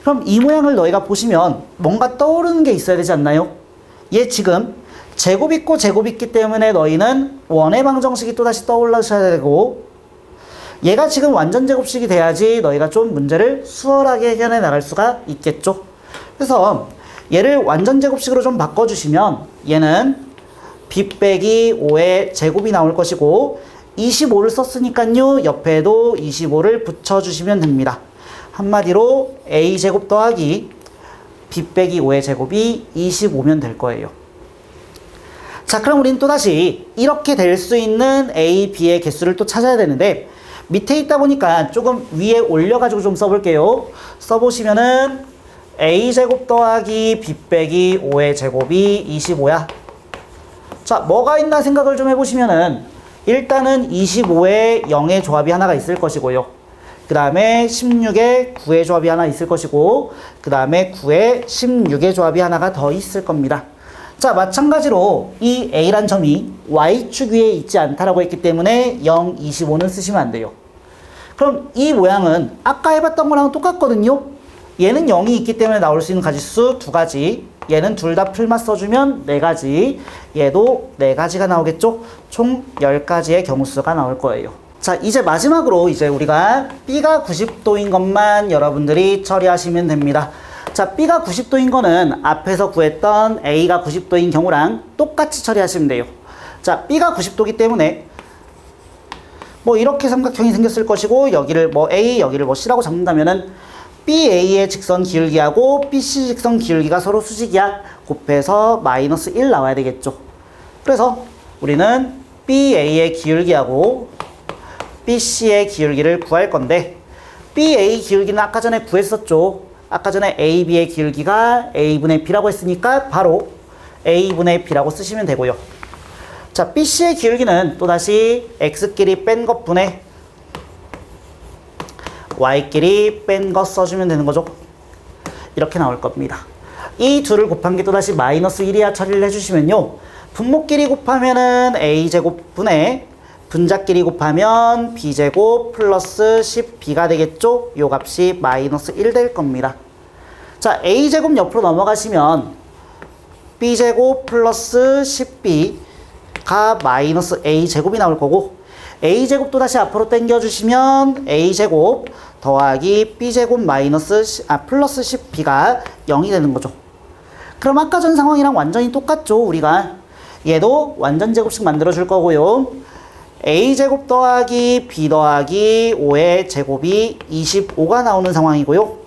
그럼 이 모양을 너희가 보시면 뭔가 떠오르는 게 있어야 되지 않나요? 얘 지금 제곱 있고 제곱 있기 때문에 너희는 원의 방정식이 또다시 떠올라셔야 되고, 얘가 지금 완전 제곱식이 돼야지 너희가 좀 문제를 수월하게 해결해 나갈 수가 있겠죠. 그래서 얘를 완전 제곱식으로 좀 바꿔주시면 얘는 B 빼기 5의 제곱이 나올 것이고, 25를 썼으니까요 옆에도 25를 붙여주시면 됩니다. 한마디로 A제곱 더하기 B 빼기 5의 제곱이 25면 될 거예요. 자, 그럼 우리는 또다시 이렇게 될 수 있는 A, B의 개수를 또 찾아야 되는데, 밑에 있다 보니까 조금 위에 올려가지고 좀 써볼게요. 써보시면은 A제곱 더하기 B 빼기 5의 제곱이 25야. 자, 뭐가 있나 생각을 좀 해보시면은 일단은 25에 0의 조합이 하나가 있을 것이고요. 그 다음에 16에 9의 조합이 하나 있을 것이고, 그 다음에 9에 16의 조합이 하나가 더 있을 겁니다. 자, 마찬가지로 이 A란 점이 Y축 위에 있지 않다라고 했기 때문에 0, 25는 쓰시면 안 돼요. 그럼 이 모양은 아까 해봤던 거랑 똑같거든요. 얘는 0이 있기 때문에 나올 수 있는 가지수 두 가지, 얘는 둘 다 풀마 써주면 네 가지, 얘도 네 가지가 나오겠죠. 총 10가지의 경우수가 나올 거예요. 자, 이제 마지막으로 이제 우리가 B가 90도인 것만 여러분들이 처리하시면 됩니다. 자, B가 90도인 거는 앞에서 구했던 A가 90도인 경우랑 똑같이 처리하시면 돼요. 자, B가 90도이기 때문에 뭐 이렇게 삼각형이 생겼을 것이고, 여기를 뭐 A, 여기를 뭐 C라고 잡는다면은 BA의 직선 기울기하고 BC 직선 기울기가 서로 수직이야. 곱해서 마이너스 1 나와야 되겠죠. 그래서 우리는 BA의 기울기하고 BC의 기울기를 구할 건데, BA 기울기는 아까 전에 구했었죠. 아까 전에 AB의 기울기가 A분의 B라고 했으니까 바로 A분의 B라고 쓰시면 되고요. 자, BC의 기울기는 또다시 X끼리 뺀 것분의 Y끼리 뺀 거 써주면 되는 거죠. 이렇게 나올 겁니다. 이 둘을 곱한 게 또다시 마이너스 1이야 처리를 해주시면요. 분모끼리 곱하면은 A제곱분의 분자끼리 곱하면 B제곱 플러스 10B가 되겠죠? 요 값이 마이너스 1 될 겁니다. 자, A제곱 옆으로 넘어가시면 B제곱 플러스 10B가 마이너스 A제곱이 나올 거고, A제곱 또다시 앞으로 당겨주시면 A제곱 더하기 B제곱 플러스 10B가 0이 되는 거죠. 그럼 아까 전 상황이랑 완전히 똑같죠, 우리가. 얘도 완전 제곱식 만들어 줄 거고요. A제곱 더하기 B 더하기 5의 제곱이 25가 나오는 상황이고요.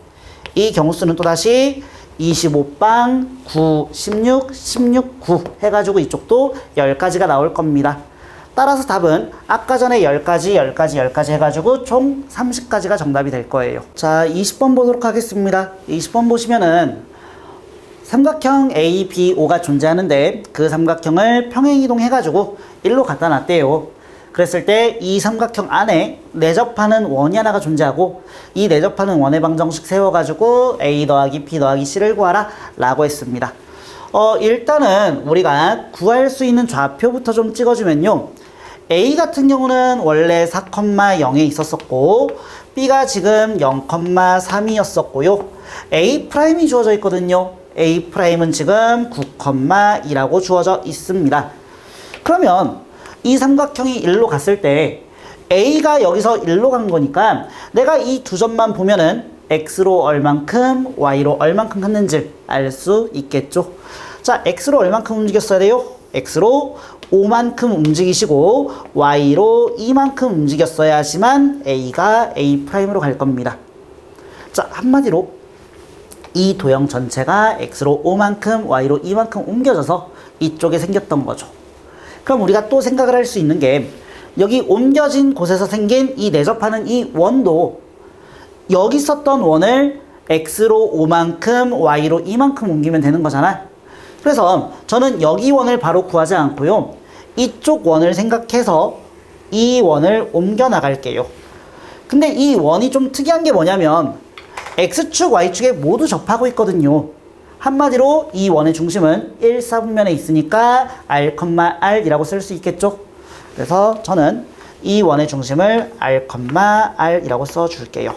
이 경우수는 또다시 25빵 9, 16, 16, 9 해가지고 이쪽도 10가지가 나올 겁니다. 따라서 답은 아까 전에 10가지, 10가지, 10가지 해가지고 총 30가지가 정답이 될 거예요. 자, 20번 보도록 하겠습니다. 20번 보시면은 삼각형 ABO가 존재하는데 그 삼각형을 평행이동 해가지고 1로 갖다 놨대요. 그랬을 때 이 삼각형 안에 내접하는 원이 하나가 존재하고, 이 내접하는 원의 방정식 세워가지고 A 더하기 B 더하기 C를 구하라 라고 했습니다. 일단은 우리가 구할 수 있는 좌표부터 좀 찍어주면요. A 같은 경우는 원래 4,0에 있었었고, B가 지금 0,3이었었고요. A'이 주어져 있거든요. A'은 지금 9,2라고 주어져 있습니다. 그러면 이 삼각형이 1로 갔을 때 A가 여기서 1로 간 거니까 내가 이 두 점만 보면은 X로 얼만큼, Y로 얼만큼 갔는지 알 수 있겠죠. 자, X로 얼만큼 움직였어야 돼요? x로 5만큼 움직이시고 y로 2만큼 움직였어야지만 a가 A'으로 갈 겁니다. 자, 한마디로 이 도형 전체가 x로 5만큼 y로 2만큼 옮겨져서 이쪽에 생겼던 거죠. 그럼 우리가 또 생각을 할 수 있는 게 여기 옮겨진 곳에서 생긴 이 내접하는 이 원도 여기 있었던 원을 x로 5만큼 y로 2만큼 옮기면 되는 거잖아. 그래서 저는 여기 원을 바로 구하지 않고요, 이쪽 원을 생각해서 이 원을 옮겨 나갈게요. 근데 이 원이 좀 특이한 게 뭐냐면 x축, y축에 모두 접하고 있거든요. 한마디로 이 원의 중심은 1, 4분면에 있으니까 r, r이라고 쓸 수 있겠죠. 그래서 저는 이 원의 중심을 r, r이라고 써줄게요.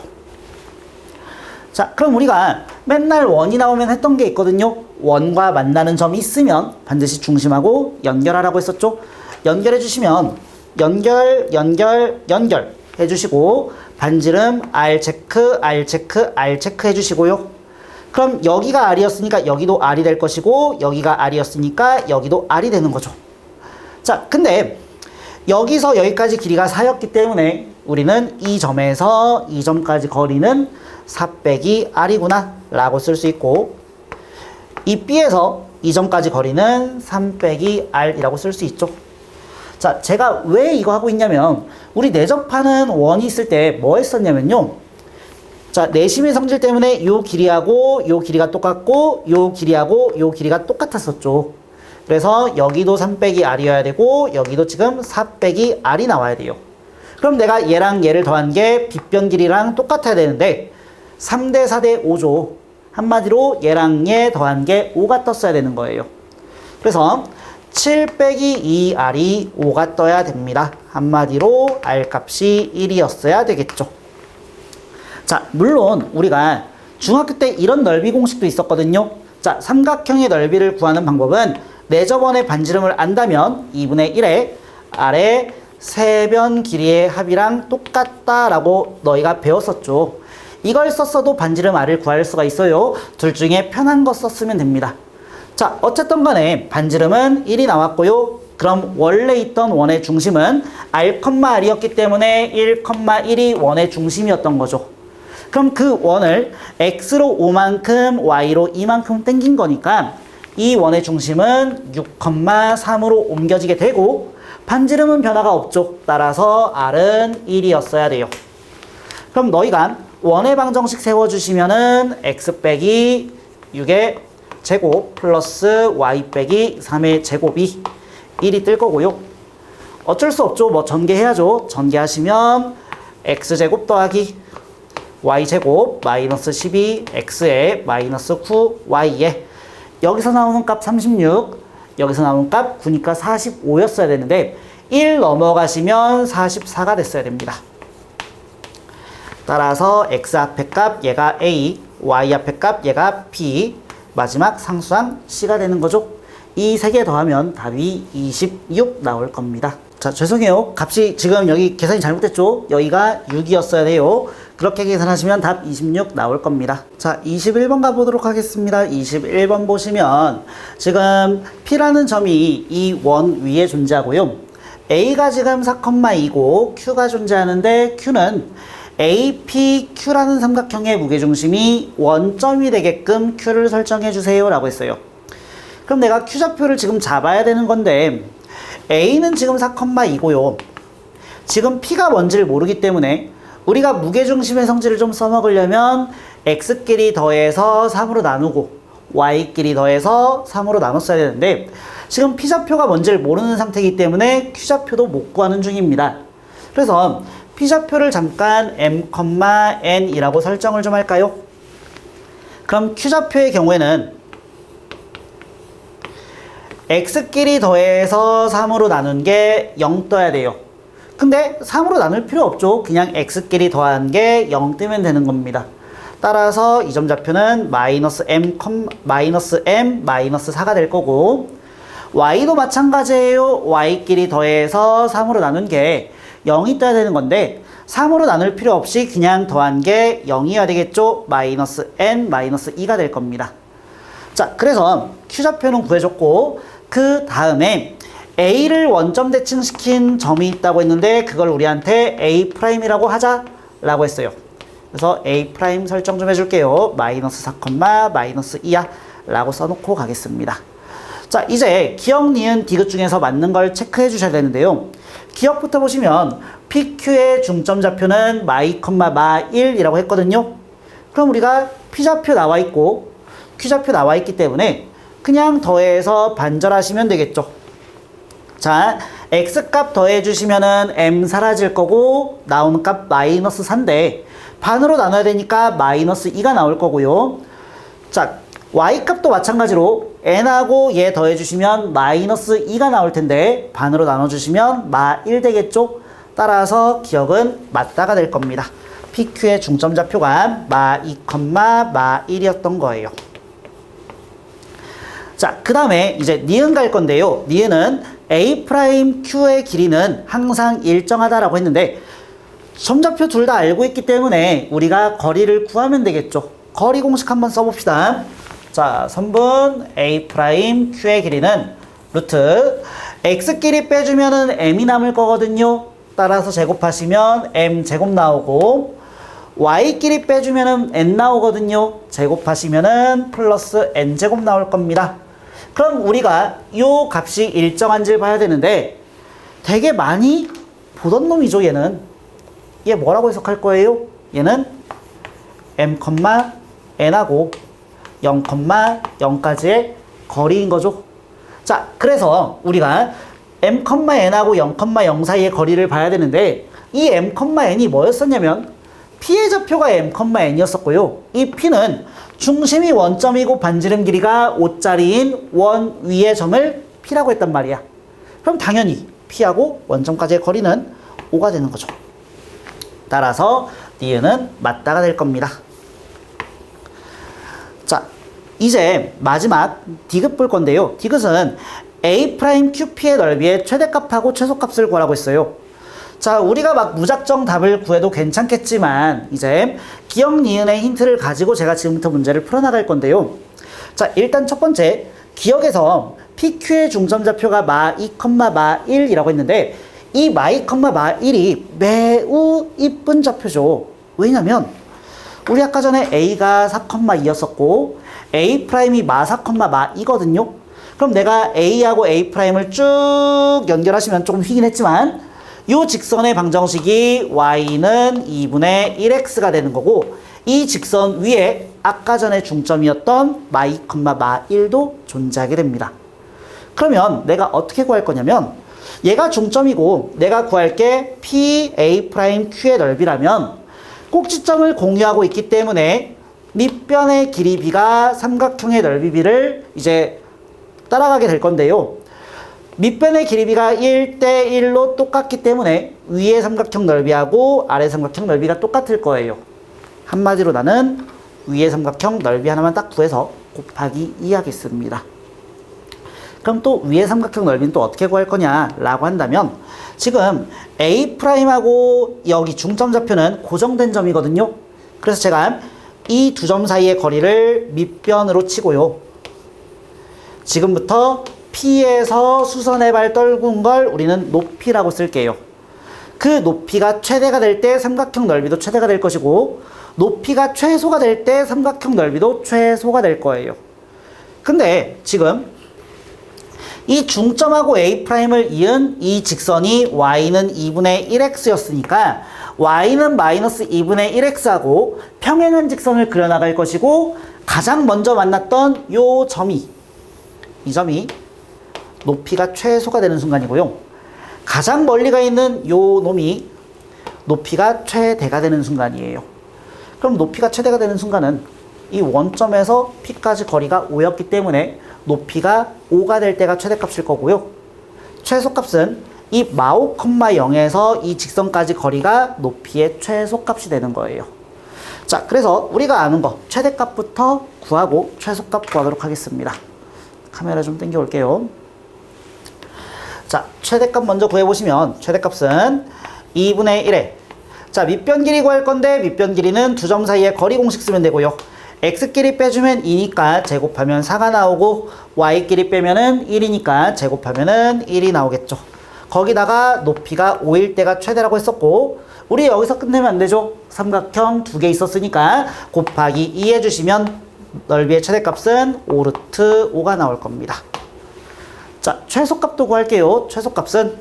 자, 그럼 우리가 맨날 원이 나오면 했던 게 있거든요. 원과 만나는 점이 있으면 반드시 중심하고 연결하라고 했었죠. 연결해 주시면 연결 해주시고 반지름 R 체크 해주시고요. 그럼 여기가 R이었으니까 여기도 R이 될 것이고 여기가 R이었으니까 여기도 R이 되는 거죠. 자, 근데 여기서 여기까지 길이가 4였기 때문에 우리는 이 점에서 이 점까지 거리는 4 빼기 R이구나 라고 쓸 수 있고, 이 B에서 이 점까지 거리는 3 빼기 R이라고 쓸 수 있죠. 자, 제가 왜 이거 하고 있냐면 우리 내접하는 원이 있을 때 뭐 했었냐면요, 자, 내심의 성질 때문에 요 길이하고 요 길이가 똑같고 요 길이하고 요 길이가 똑같았었죠. 그래서 여기도 3 빼기 R이어야 되고 여기도 지금 4 빼기 R이 나와야 돼요. 그럼 내가 얘랑 얘를 더한 게 빗변 길이랑 똑같아야 되는데 3대 4대 5죠. 한마디로 얘랑 얘 더한 게 5가 떴어야 되는 거예요. 그래서 7 빼기 2R이 5가 떠야 됩니다. 한마디로 R 값이 1이었어야 되겠죠. 자, 물론 우리가 중학교 때 이런 넓이 공식도 있었거든요. 자, 삼각형의 넓이를 구하는 방법은 내접원의 반지름을 안다면 2분의 1에 R의 세변 길이의 합이랑 똑같다라고 너희가 배웠었죠. 이걸 썼어도 반지름 R을 구할 수가 있어요. 둘 중에 편한 거 썼으면 됩니다. 자, 어쨌든 간에 반지름은 1이 나왔고요. 그럼 원래 있던 원의 중심은 R, R이었기 때문에 1, 1이 원의 중심이었던 거죠. 그럼 그 원을 x로 5만큼 y로 2만큼 당긴 거니까 이 원의 중심은 6, 3으로 옮겨지게 되고 반지름은 변화가 없죠. 따라서 R은 1이었어야 돼요. 그럼 너희가 원의 방정식 세워주시면은 x 빼기 6의 제곱 플러스 y 빼기 3의 제곱이 1이 뜰 거고요. 어쩔 수 없죠. 뭐 전개해야죠. 전개하시면 x제곱 더하기 y제곱 마이너스 12 x에 마이너스 9 y에 여기서 나오는 값 36, 여기서 나오는 값 9니까 45였어야 되는데 1 넘어가시면 44가 됐어야 됩니다. 따라서 x 앞에 값 얘가 a, y 앞에 값 얘가 b, 마지막 상수항 c가 되는 거죠. 이 세 개 더하면 답이 26 나올 겁니다. 자, 죄송해요. 값이 지금 여기 계산이 잘못됐죠? 여기가 6이었어야 돼요. 그렇게 계산하시면 답 26 나올 겁니다. 자, 21번 가보도록 하겠습니다. 21번 보시면 지금 P라는 점이 이 원 위에 존재하고요. A가 지금 4,2고 Q가 존재하는데 Q는 APQ라는 삼각형의 무게중심이 원점이 되게끔 Q를 설정해 주세요 라고 했어요. 그럼 내가 Q좌표를 지금 잡아야 되는 건데 A는 지금 4,2고요. 지금 P가 뭔지를 모르기 때문에 우리가 무게중심의 성질을 좀 써먹으려면 X끼리 더해서 3으로 나누고 Y끼리 더해서 3으로 나눴어야 되는데 지금 P좌표가 뭔지를 모르는 상태이기 때문에 Q좌표도 못 구하는 중입니다. 그래서 P좌표를 잠깐 m,n이라고 설정을 좀 할까요? 그럼 Q좌표의 경우에는 X끼리 더해서 3으로 나눈 게 0 떠야 돼요. 근데 3으로 나눌 필요 없죠. 그냥 X끼리 더한 게 0 뜨면 되는 겁니다. 따라서 이 점 좌표는 마이너스 m, 마이너스 4가 될 거고 Y도 마찬가지예요. Y끼리 더해서 3으로 나눈 게 0이 떠야 되는 건데 3으로 나눌 필요 없이 그냥 더한 게 0이어야 되겠죠. 마이너스 n, 마이너스 2가 될 겁니다. 자, 그래서 Q좌표는 구해줬고 그 다음에 A를 원점 대칭시킨 점이 있다고 했는데 그걸 우리한테 A'이라고 하자라고 했어요. 그래서 A' 설정 좀 해줄게요. 마이너스 4, 마이너스 2야 라고 써놓고 가겠습니다. 자, 이제 기억, 니은, 디귿 중에서 맞는 걸 체크해 주셔야 되는데요. 기억부터 보시면 PQ의 중점 좌표는 마이, 마 1이라고 했거든요. 그럼 우리가 P좌표 나와 있고 Q좌표 나와 있기 때문에 그냥 더해서 반절하시면 되겠죠. 자, X값 더해주시면은 M 사라질 거고 나오는 값 마이너스 4인데 반으로 나눠야 되니까 마이너스 2가 나올 거고요. 자, Y값도 마찬가지로 N하고 얘 더해주시면 마이너스 2가 나올 텐데 반으로 나눠주시면 마 1 되겠죠? 따라서 기억은 맞다가 될 겁니다. PQ의 중점 좌표가 마 2, 마 1이었던 거예요. 자, 그 다음에 이제 니은 갈 건데요. 니은은 A'Q의 길이는 항상 일정하다라고 했는데 점좌표 둘 다 알고 있기 때문에 우리가 거리를 구하면 되겠죠. 거리 공식 한번 써봅시다. 자, 선분 A'Q의 길이는 루트 X끼리 빼주면은 M이 남을 거거든요. 따라서 제곱하시면 M 제곱 나오고 Y끼리 빼주면은 N 나오거든요. 제곱하시면은 플러스 N 제곱 나올 겁니다. 그럼 우리가 이 값이 일정한지를 봐야 되는데 되게 많이 보던 놈이죠. 얘 뭐라고 해석할 거예요? 얘는 M, N하고 0, 0까지의 거리인 거죠. 자, 그래서 우리가 M, N하고 0, 0 사이의 거리를 봐야 되는데 이 M, N이 뭐였었냐면 P의 좌표가 M, N이었었고요. 이 P는 중심이 원점이고 반지름 길이가 5짜리인 원 위의 점을 P라고 했단 말이야. 그럼 당연히 P하고 원점까지의 거리는 5가 되는 거죠. 따라서 니은은 맞다가 될 겁니다. 자, 이제 마지막 디귿 볼 건데요. 디귿은 A'QP의 넓이의 최대값하고 최소값을 구하라고 했어요. 자, 우리가 막 무작정 답을 구해도 괜찮겠지만 이제 기억, 니은의 힌트를 가지고 제가 지금부터 문제를 풀어나갈 건데요. 자, 일단 첫 번째 기억에서 PQ의 중점 좌표가 마 2, 마 1이라고 했는데 이 마 2, 마 1이 매우 이쁜 좌표죠. 왜냐면 우리 아까 전에 A가 4, 2였었고 A'이 마 4, 마 2거든요. 그럼 내가 A하고 A'을 쭉 연결하시면 조금 휘긴 했지만 이 직선의 방정식이 y는 2분의 1x가 되는 거고 이 직선 위에 아까 전에 중점이었던 마 2, 마 1도 존재하게 됩니다. 그러면 내가 어떻게 구할 거냐면 얘가 중점이고 내가 구할 게 P, A'Q의 넓이라면 꼭지점을 공유하고 있기 때문에 밑변의 길이 b가 삼각형의 넓이 b를 이제 따라가게 될 건데요. 밑변의 길이 b가 1대1로 똑같기 때문에 위의 삼각형 넓이하고 아래 삼각형 넓이가 똑같을 거예요. 한마디로 나는 위의 삼각형 넓이 하나만 딱 구해서 곱하기 2 하겠습니다. 그럼 또 위의 삼각형 넓이는 또 어떻게 구할 거냐 라고 한다면 지금 A'하고 여기 중점 좌표는 고정된 점이거든요. 그래서 제가 이 두 점 사이의 거리를 밑변으로 치고요. 지금부터 P에서 수선의 발 떨군 걸 우리는 높이라고 쓸게요. 그 높이가 최대가 될 때 삼각형 넓이도 최대가 될 것이고 높이가 최소가 될 때 삼각형 넓이도 최소가 될 거예요. 근데 지금 이 중점하고 A'을 이은 이 직선이 y는 2분의 1x였으니까 y는 마이너스 2분의 1x하고 평행한 직선을 그려나갈 것이고 가장 먼저 만났던 이 점이 높이가 최소가 되는 순간이고요. 가장 멀리 가 있는 요 놈이 높이가 최대가 되는 순간이에요. 그럼 높이가 최대가 되는 순간은 이 원점에서 P까지 거리가 5였기 때문에 높이가 5가 될 때가 최대값일 거고요. 최소값은 이 마 5, 0에서 이 직선까지 거리가 높이의 최소값이 되는 거예요. 자, 그래서 우리가 아는 거 최대값부터 구하고 최소값 구하도록 하겠습니다. 카메라 좀 당겨 올게요. 자, 최대값 먼저 구해보시면 최대값은 2분의 1에 자, 밑변 길이 구할 건데 밑변 길이는 두 점 사이의 거리 공식 쓰면 되고요. x끼리 빼주면 2니까 제곱하면 4가 나오고 y끼리 빼면은 1이니까 제곱하면은 1이 나오겠죠. 거기다가 높이가 5일 때가 최대라고 했었고 우리 여기서 끝내면 안 되죠. 삼각형 2개 있었으니까 곱하기 2 해주시면 넓이의 최대값은 5루트 5가 나올 겁니다. 자, 최소값도 구할게요. 최소값은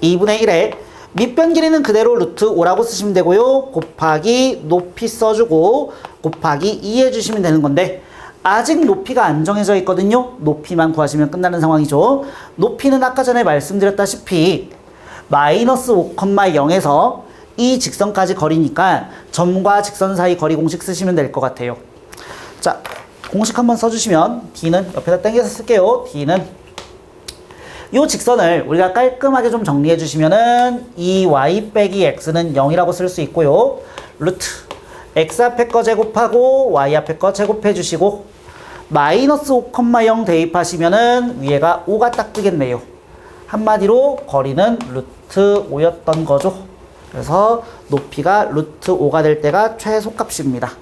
2분의 1에 밑변 길이는 그대로 루트 5라고 쓰시면 되고요. 곱하기 높이 써주고 곱하기 2 해주시면 되는 건데 아직 높이가 안 정해져 있거든요. 높이만 구하시면 끝나는 상황이죠. 높이는 아까 전에 말씀드렸다시피 마이너스 5,0에서 이 직선까지 거리니까 점과 직선 사이 거리 공식 쓰시면 될 것 같아요. 자, 공식 한번 써주시면 D는 옆에다 당겨서 쓸게요. D는 이 직선을 우리가 깔끔하게 좀 정리해 주시면은 이 y 빼기 x는 0이라고 쓸 수 있고요. 루트 x 앞에 거 제곱하고 y 앞에 거 제곱해 주시고 마이너스 5,0 대입하시면은 위에가 5가 딱 뜨겠네요. 한마디로 거리는 루트 5였던 거죠. 그래서 높이가 루트 5가 될 때가 최소값입니다.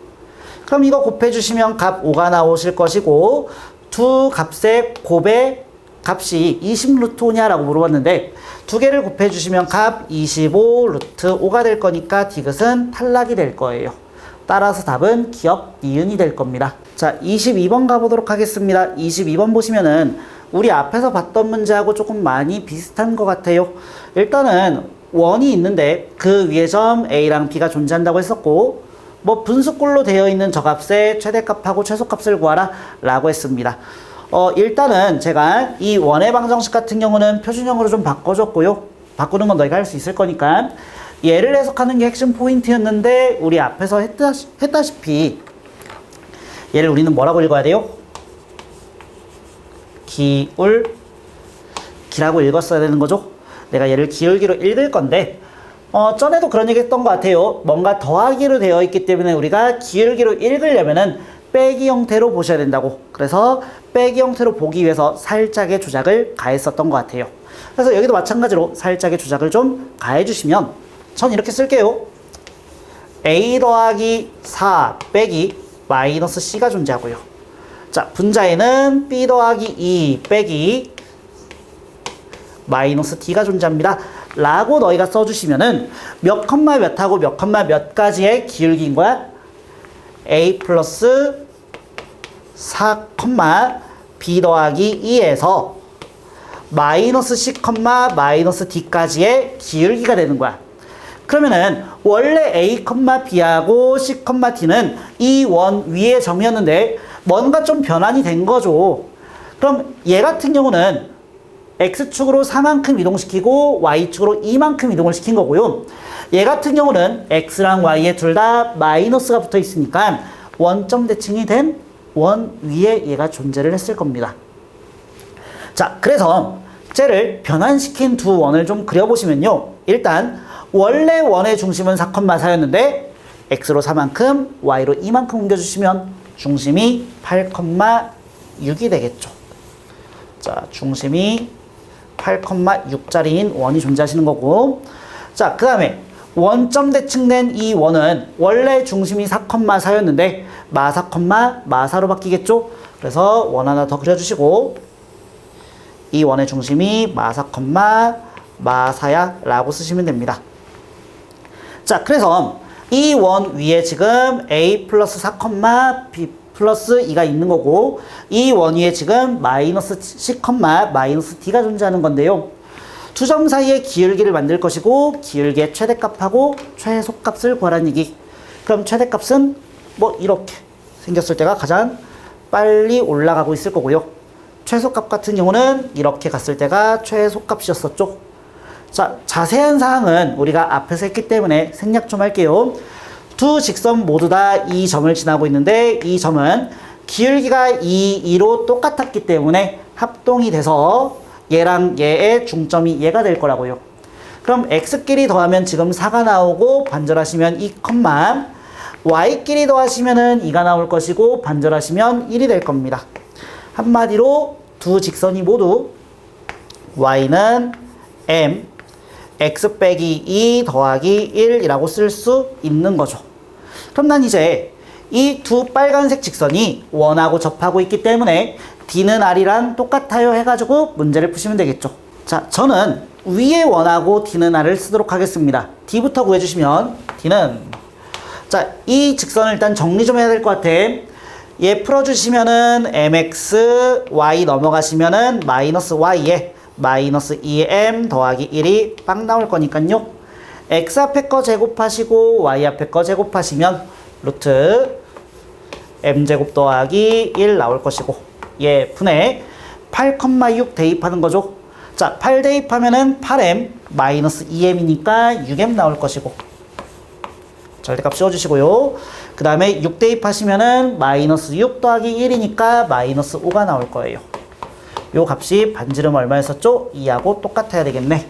그럼 이거 곱해주시면 값 5가 나오실 것이고 두 값의 곱의 값이 20 루트 5냐 라고 물어봤는데 두 개를 곱해주시면 값 25 루트 5가 될 거니까 디귿은 탈락이 될 거예요. 따라서 답은 기억 니은이 될 겁니다. 자, 22번 가보도록 하겠습니다. 22번 보시면은 우리 앞에서 봤던 문제하고 조금 많이 비슷한 것 같아요. 일단은 원이 있는데 그 위에 점 A랑 B가 존재한다고 했었고 뭐 분수꼴로 되어 있는 저 값의 최대값하고 최소값을 구하라 라고 했습니다. 일단은 제가 이 원의 방정식 같은 경우는 표준형으로 좀 바꿔줬고요. 바꾸는 건 너희가 할 수 있을 거니까 얘를 해석하는 게 핵심 포인트였는데 우리 앞에서 했다시피 얘를 우리는 뭐라고 읽어야 돼요? 기라고 읽었어야 되는 거죠. 내가 얘를 기울기로 읽을 건데 전에도 그런 얘기 했던 것 같아요. 뭔가 더하기로 되어 있기 때문에 우리가 기울기로 읽으려면은 빼기 형태로 보셔야 된다고. 그래서 빼기 형태로 보기 위해서 살짝의 조작을 가했었던 것 같아요. 그래서 여기도 마찬가지로 살짝의 조작을 좀 가해주시면 전 이렇게 쓸게요. A 더하기 4 빼기 마이너스 C가 존재하고요. 자, 분자에는 B 더하기 2 빼기 마이너스 D가 존재합니다. 라고 너희가 써주시면은 몇 컴마 몇 하고 몇 컴마 몇 가지의 기울기인 거야? A 플러스 4 컴마 B 더하기 2에서 마이너스 C 컴마 마이너스 D까지의 기울기가 되는 거야. 그러면은 원래 A 컴마 B하고 C 컴마 D는 이 원 위에 점이었는데 뭔가 좀 변환이 된 거죠. 그럼 얘 같은 경우는 X축으로 4만큼 이동시키고 Y축으로 2만큼 이동을 시킨 거고요. 얘 같은 경우는 X랑 Y에 둘 다 마이너스가 붙어 있으니까 원점 대칭이 된 원 위에 얘가 존재를 했을 겁니다. 자, 그래서 쟤를 변환시킨 두 원을 좀 그려보시면요. 일단 원래 원의 중심은 4,4였는데 X로 4만큼, Y로 2만큼 옮겨주시면 중심이 8,6이 되겠죠. 자, 중심이 8,6짜리인 원이 존재하시는 거고, 자, 그 다음에 원점 대칭된 이 원은 원래 중심이 4,4였는데 마4, 마4로 바뀌겠죠? 그래서 원 하나 더 그려주시고 이 원의 중심이 마4, 마4야 라고 쓰시면 됩니다. 자, 그래서 이 원 위에 지금 A 플러스 4, B 플러스 2가 있는 거고 이 원 위에 지금 마이너스 C, 마이너스 D가 존재하는 건데요. 두 점 사이의 기울기를 만들 것이고 기울기의 최대값하고 최소값을 구하라는 얘기. 그럼 최대값은 뭐 이렇게 생겼을 때가 가장 빨리 올라가고 있을 거고요. 최소값 같은 경우는 이렇게 갔을 때가 최소값이었었죠. 자, 자세한 사항은 우리가 앞에서 했기 때문에 생략 좀 할게요. 두 직선 모두 다 이 점을 지나고 있는데 이 점은 기울기가 2로 똑같았기 때문에 합동이 돼서 얘랑 얘의 중점이 얘가 될 거라고요. 그럼 x끼리 더하면 지금 4가 나오고 반절하시면 2, y끼리 더하시면은 2가 나올 것이고 반절하시면 1이 될 겁니다. 한마디로 두 직선이 모두 y는 m, x 빼기 2 더하기 1이라고 쓸 수 있는 거죠. 그럼 난 이제 이 두 빨간색 직선이 원하고 접하고 있기 때문에 D는 R이랑 똑같아요 해가지고 문제를 푸시면 되겠죠. 자, 저는 위에 원하고 D는 R을 쓰도록 하겠습니다. D부터 구해주시면 D는, 자, 이 직선을 일단 정리 좀 해야 될 것 같아. 얘 풀어주시면은 mx, y 넘어가시면은 마이너스 y에 마이너스 2m 더하기 1이 빵 나올 거니까요. x 앞에 거 제곱하시고 y 앞에 거 제곱하시면 루트 m제곱 더하기 1 나올 것이고, 얘 분의 8,6 대입하는 거죠. 자, 8 대입하면은 8m 마이너스 2m이니까 6m 나올 것이고, 절대값 씌워주시고요. 그 다음에 6 대입하시면은 마이너스 6 더하기 1이니까 마이너스 5가 나올 거예요. 요 값이 반지름 얼마였었죠? 2하고 똑같아야 되겠네.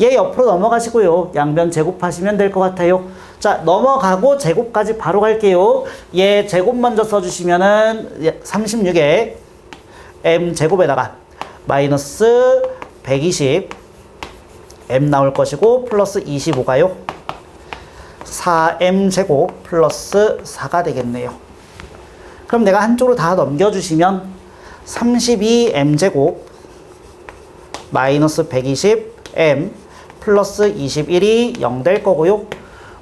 얘 옆으로 넘어가시고요. 양변 제곱하시면 될 것 같아요. 자, 넘어가고 제곱까지 바로 갈게요. 얘 제곱 먼저 써주시면은 36에 m 제곱에다가 마이너스 120 m 나올 것이고 플러스 25가요. 4m 제곱 플러스 4가 되겠네요. 그럼 내가 한쪽으로 다 넘겨주시면 32m 제곱 마이너스 120m 플러스 21이 0 될 거고요.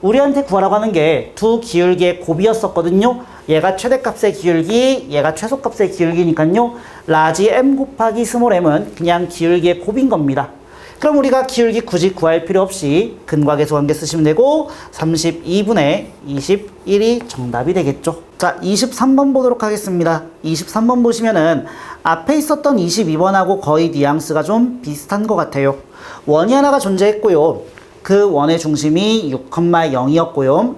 우리한테 구하라고 하는 게 두 기울기의 곱이었었거든요. 얘가 최대값의 기울기, 얘가 최소값의 기울기니까요. 라지 m 곱하기 스몰 m은 그냥 기울기의 곱인 겁니다. 그럼 우리가 기울기 굳이 구할 필요 없이 근과계수 관계 쓰시면 되고 32분의 21이 정답이 되겠죠. 자, 23번 보도록 하겠습니다. 23번 보시면은 앞에 있었던 22번하고 거의 뉘앙스가 좀 비슷한 것 같아요. 원이 하나가 존재했고요. 그 원의 중심이 6,0이었고요.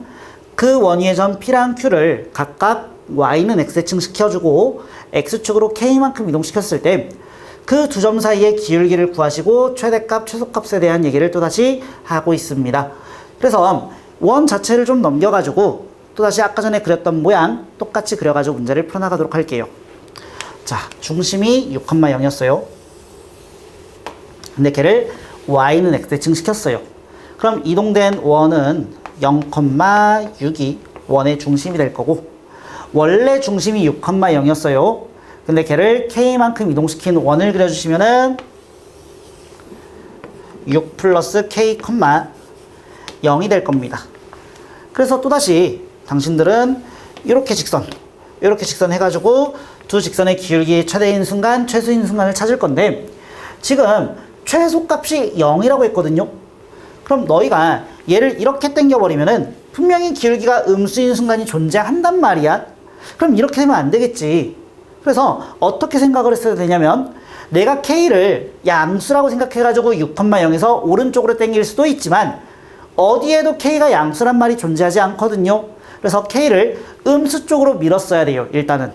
그 원위의 점 P랑 Q를 각각 Y는 X축 시켜주고 X축으로 K만큼 이동시켰을 때 그 두 점 사이의 기울기를 구하시고 최대값, 최소값에 대한 얘기를 또다시 하고 있습니다. 그래서 원 자체를 좀 넘겨가지고 또다시 아까 전에 그렸던 모양 똑같이 그려가지고 문제를 풀어나가도록 할게요. 자, 중심이 6,0이었어요. 근데 걔를 Y는 X축 시켰어요. 그럼 이동된 원은 0,6이 원의 중심이 될 거고, 원래 중심이 6,0이었어요. 근데 걔를 K만큼 이동시킨 원을 그려주시면은 6 플러스 K, 0이 될 겁니다. 그래서 또다시 당신들은 이렇게 직선 해가지고 두 직선의 기울기 최대인 순간, 최소인 순간을 찾을 건데, 지금 최소값이 0이라고 했거든요. 그럼 너희가 얘를 이렇게 당겨버리면은 분명히 기울기가 음수인 순간이 존재한단 말이야. 그럼 이렇게 되면 안 되겠지. 그래서 어떻게 생각을 했어야 되냐면, 내가 K를 양수라고 생각해가지고 6,0에서 오른쪽으로 당길 수도 있지만 어디에도 K가 양수란 말이 존재하지 않거든요. 그래서 K를 음수 쪽으로 밀었어야 돼요, 일단은.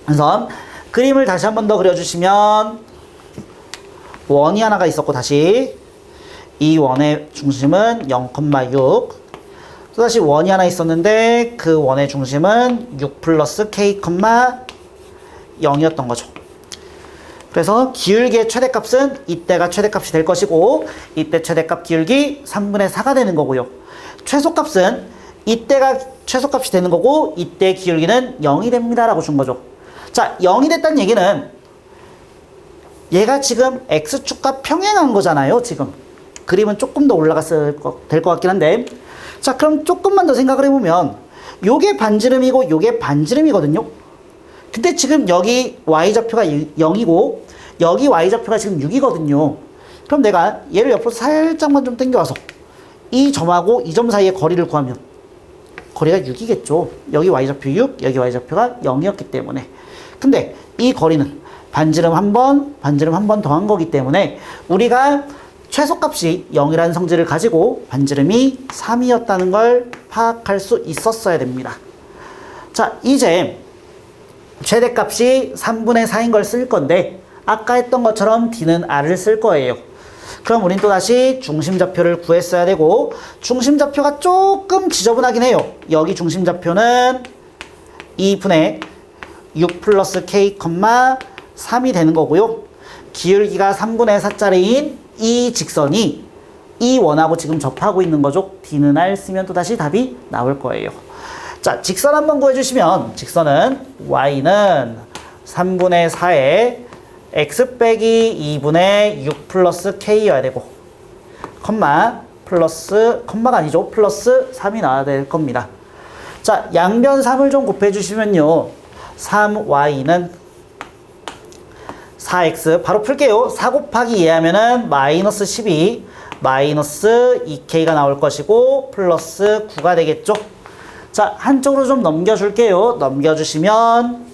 그래서 그림을 다시 한 번 더 그려주시면 원이 하나가 있었고, 다시 이 원의 중심은 0,6, 또다시 원이 하나 있었는데 그 원의 중심은 6 플러스 K, 0이었던 거죠. 그래서 기울기의 최대값은 이때가 최대값이 될 것이고, 이때 최대값 기울기 3분의 4가 되는 거고요. 최소값은 이때가 최소값이 되는 거고, 이때 기울기는 0이 됩니다 라고 준 거죠. 자, 0이 됐다는 얘기는 얘가 지금 X축과 평행한 거잖아요. 지금 그림은 조금 더 올라갔을 될 것 같긴 한데, 자, 그럼 조금만 더 생각을 해보면 요게 반지름이고 요게 반지름이거든요. 근데 지금 여기 Y좌표가 0이고 여기 Y좌표가 지금 6이거든요. 그럼 내가 얘를 옆으로 살짝만 좀 당겨와서 이 점하고 이 점 사이의 거리를 구하면 거리가 6이겠죠. 여기 Y좌표 6, 여기 Y좌표가 0이었기 때문에. 근데 이 거리는 반지름 한 번 더한 거기 때문에 우리가 최소값이 0이라는 성질을 가지고 반지름이 3이었다는 걸 파악할 수 있었어야 됩니다. 자, 이제 최대값이 3분의 4인 걸 쓸 건데, 아까 했던 것처럼 D는 R을 쓸 거예요. 그럼 우린 또다시 중심좌표를 구했어야 되고, 중심좌표가 조금 지저분하긴 해요. 여기 중심좌표는 2분의 6 플러스 K, 3이 되는 거고요. 기울기가 3분의 4짜리인 이 직선이 이 원하고 지금 접하고 있는 거죠. D는 R 쓰면 또 다시 답이 나올 거예요. 자, 직선 한번 구해주시면 직선은 Y는 3분의 4에 X 빼기 2분의 6 플러스 K여야 되고 컴마 플러스 컴마가 아니죠. 플러스 3이 나와야 될 겁니다. 자, 양변 3을 좀 곱해주시면요. 3Y는 4X 바로 풀게요. 4 곱하기 2 하면은 마이너스 12 마이너스 2K가 나올 것이고 플러스 9가 되겠죠. 자, 한쪽으로 좀 넘겨줄게요. 넘겨주시면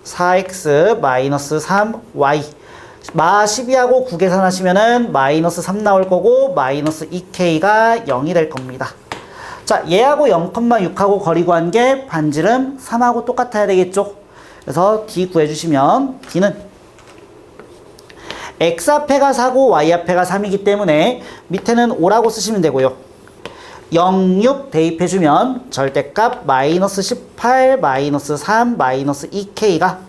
4X 마이너스 3Y 마 12하고 9 계산하시면은 마이너스 3 나올 거고 마이너스 2K가 0이 될 겁니다. 자, 얘하고 0,6하고 거리 구한 게 반지름 3하고 똑같아야 되겠죠. 그래서 D 구해주시면 D는 X 앞에가 4고 Y 앞에가 3이기 때문에 밑에는 5라고 쓰시면 되고요. 0, 6 대입해주면 절대값 마이너스 18, 마이너스 3, 마이너스 2K가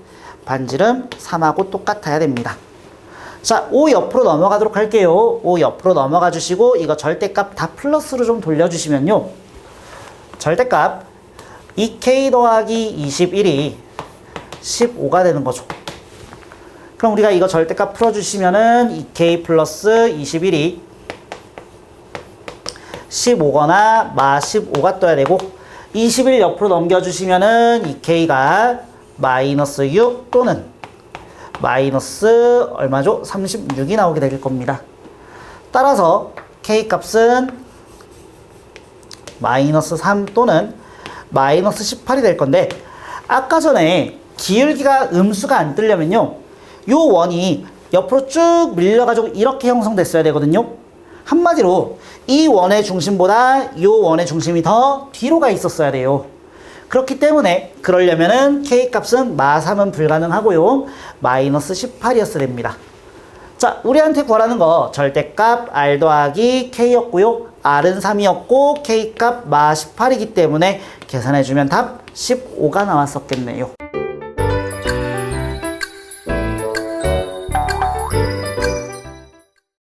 반지름 3하고 똑같아야 됩니다. 자, 5 옆으로 넘어가도록 할게요. 5 옆으로 넘어가 주시고 이거 절대값 다 플러스로 좀 돌려주시면요. 절대값 2K 더하기 21이 15가 되는 거죠. 그럼 우리가 이거 절대값 풀어주시면은 2K 플러스 21이 15거나 마 15가 떠야 되고 21 옆으로 넘겨주시면은 2K가 마이너스 6 또는 마이너스 얼마죠? 36이 나오게 될 겁니다. 따라서 K 값은 마이너스 3 또는 마이너스 18이 될 건데 아까 전에 기울기가 음수가 안 뜨려면요. 요 원이 옆으로 쭉 밀려가지고 이렇게 형성됐어야 되거든요. 한마디로 이 원의 중심보다 요 원의 중심이 더 뒤로 가 있었어야 돼요. 그렇기 때문에 그러려면은 K 값은 마 3은 불가능하고요. 마이너스 18이었어야 됩니다. 자, 우리한테 구하라는 거 절대값 R 더하기 K였고요. R은 3이었고 K 값 마 18이기 때문에 계산해주면 답 15가 나왔었겠네요.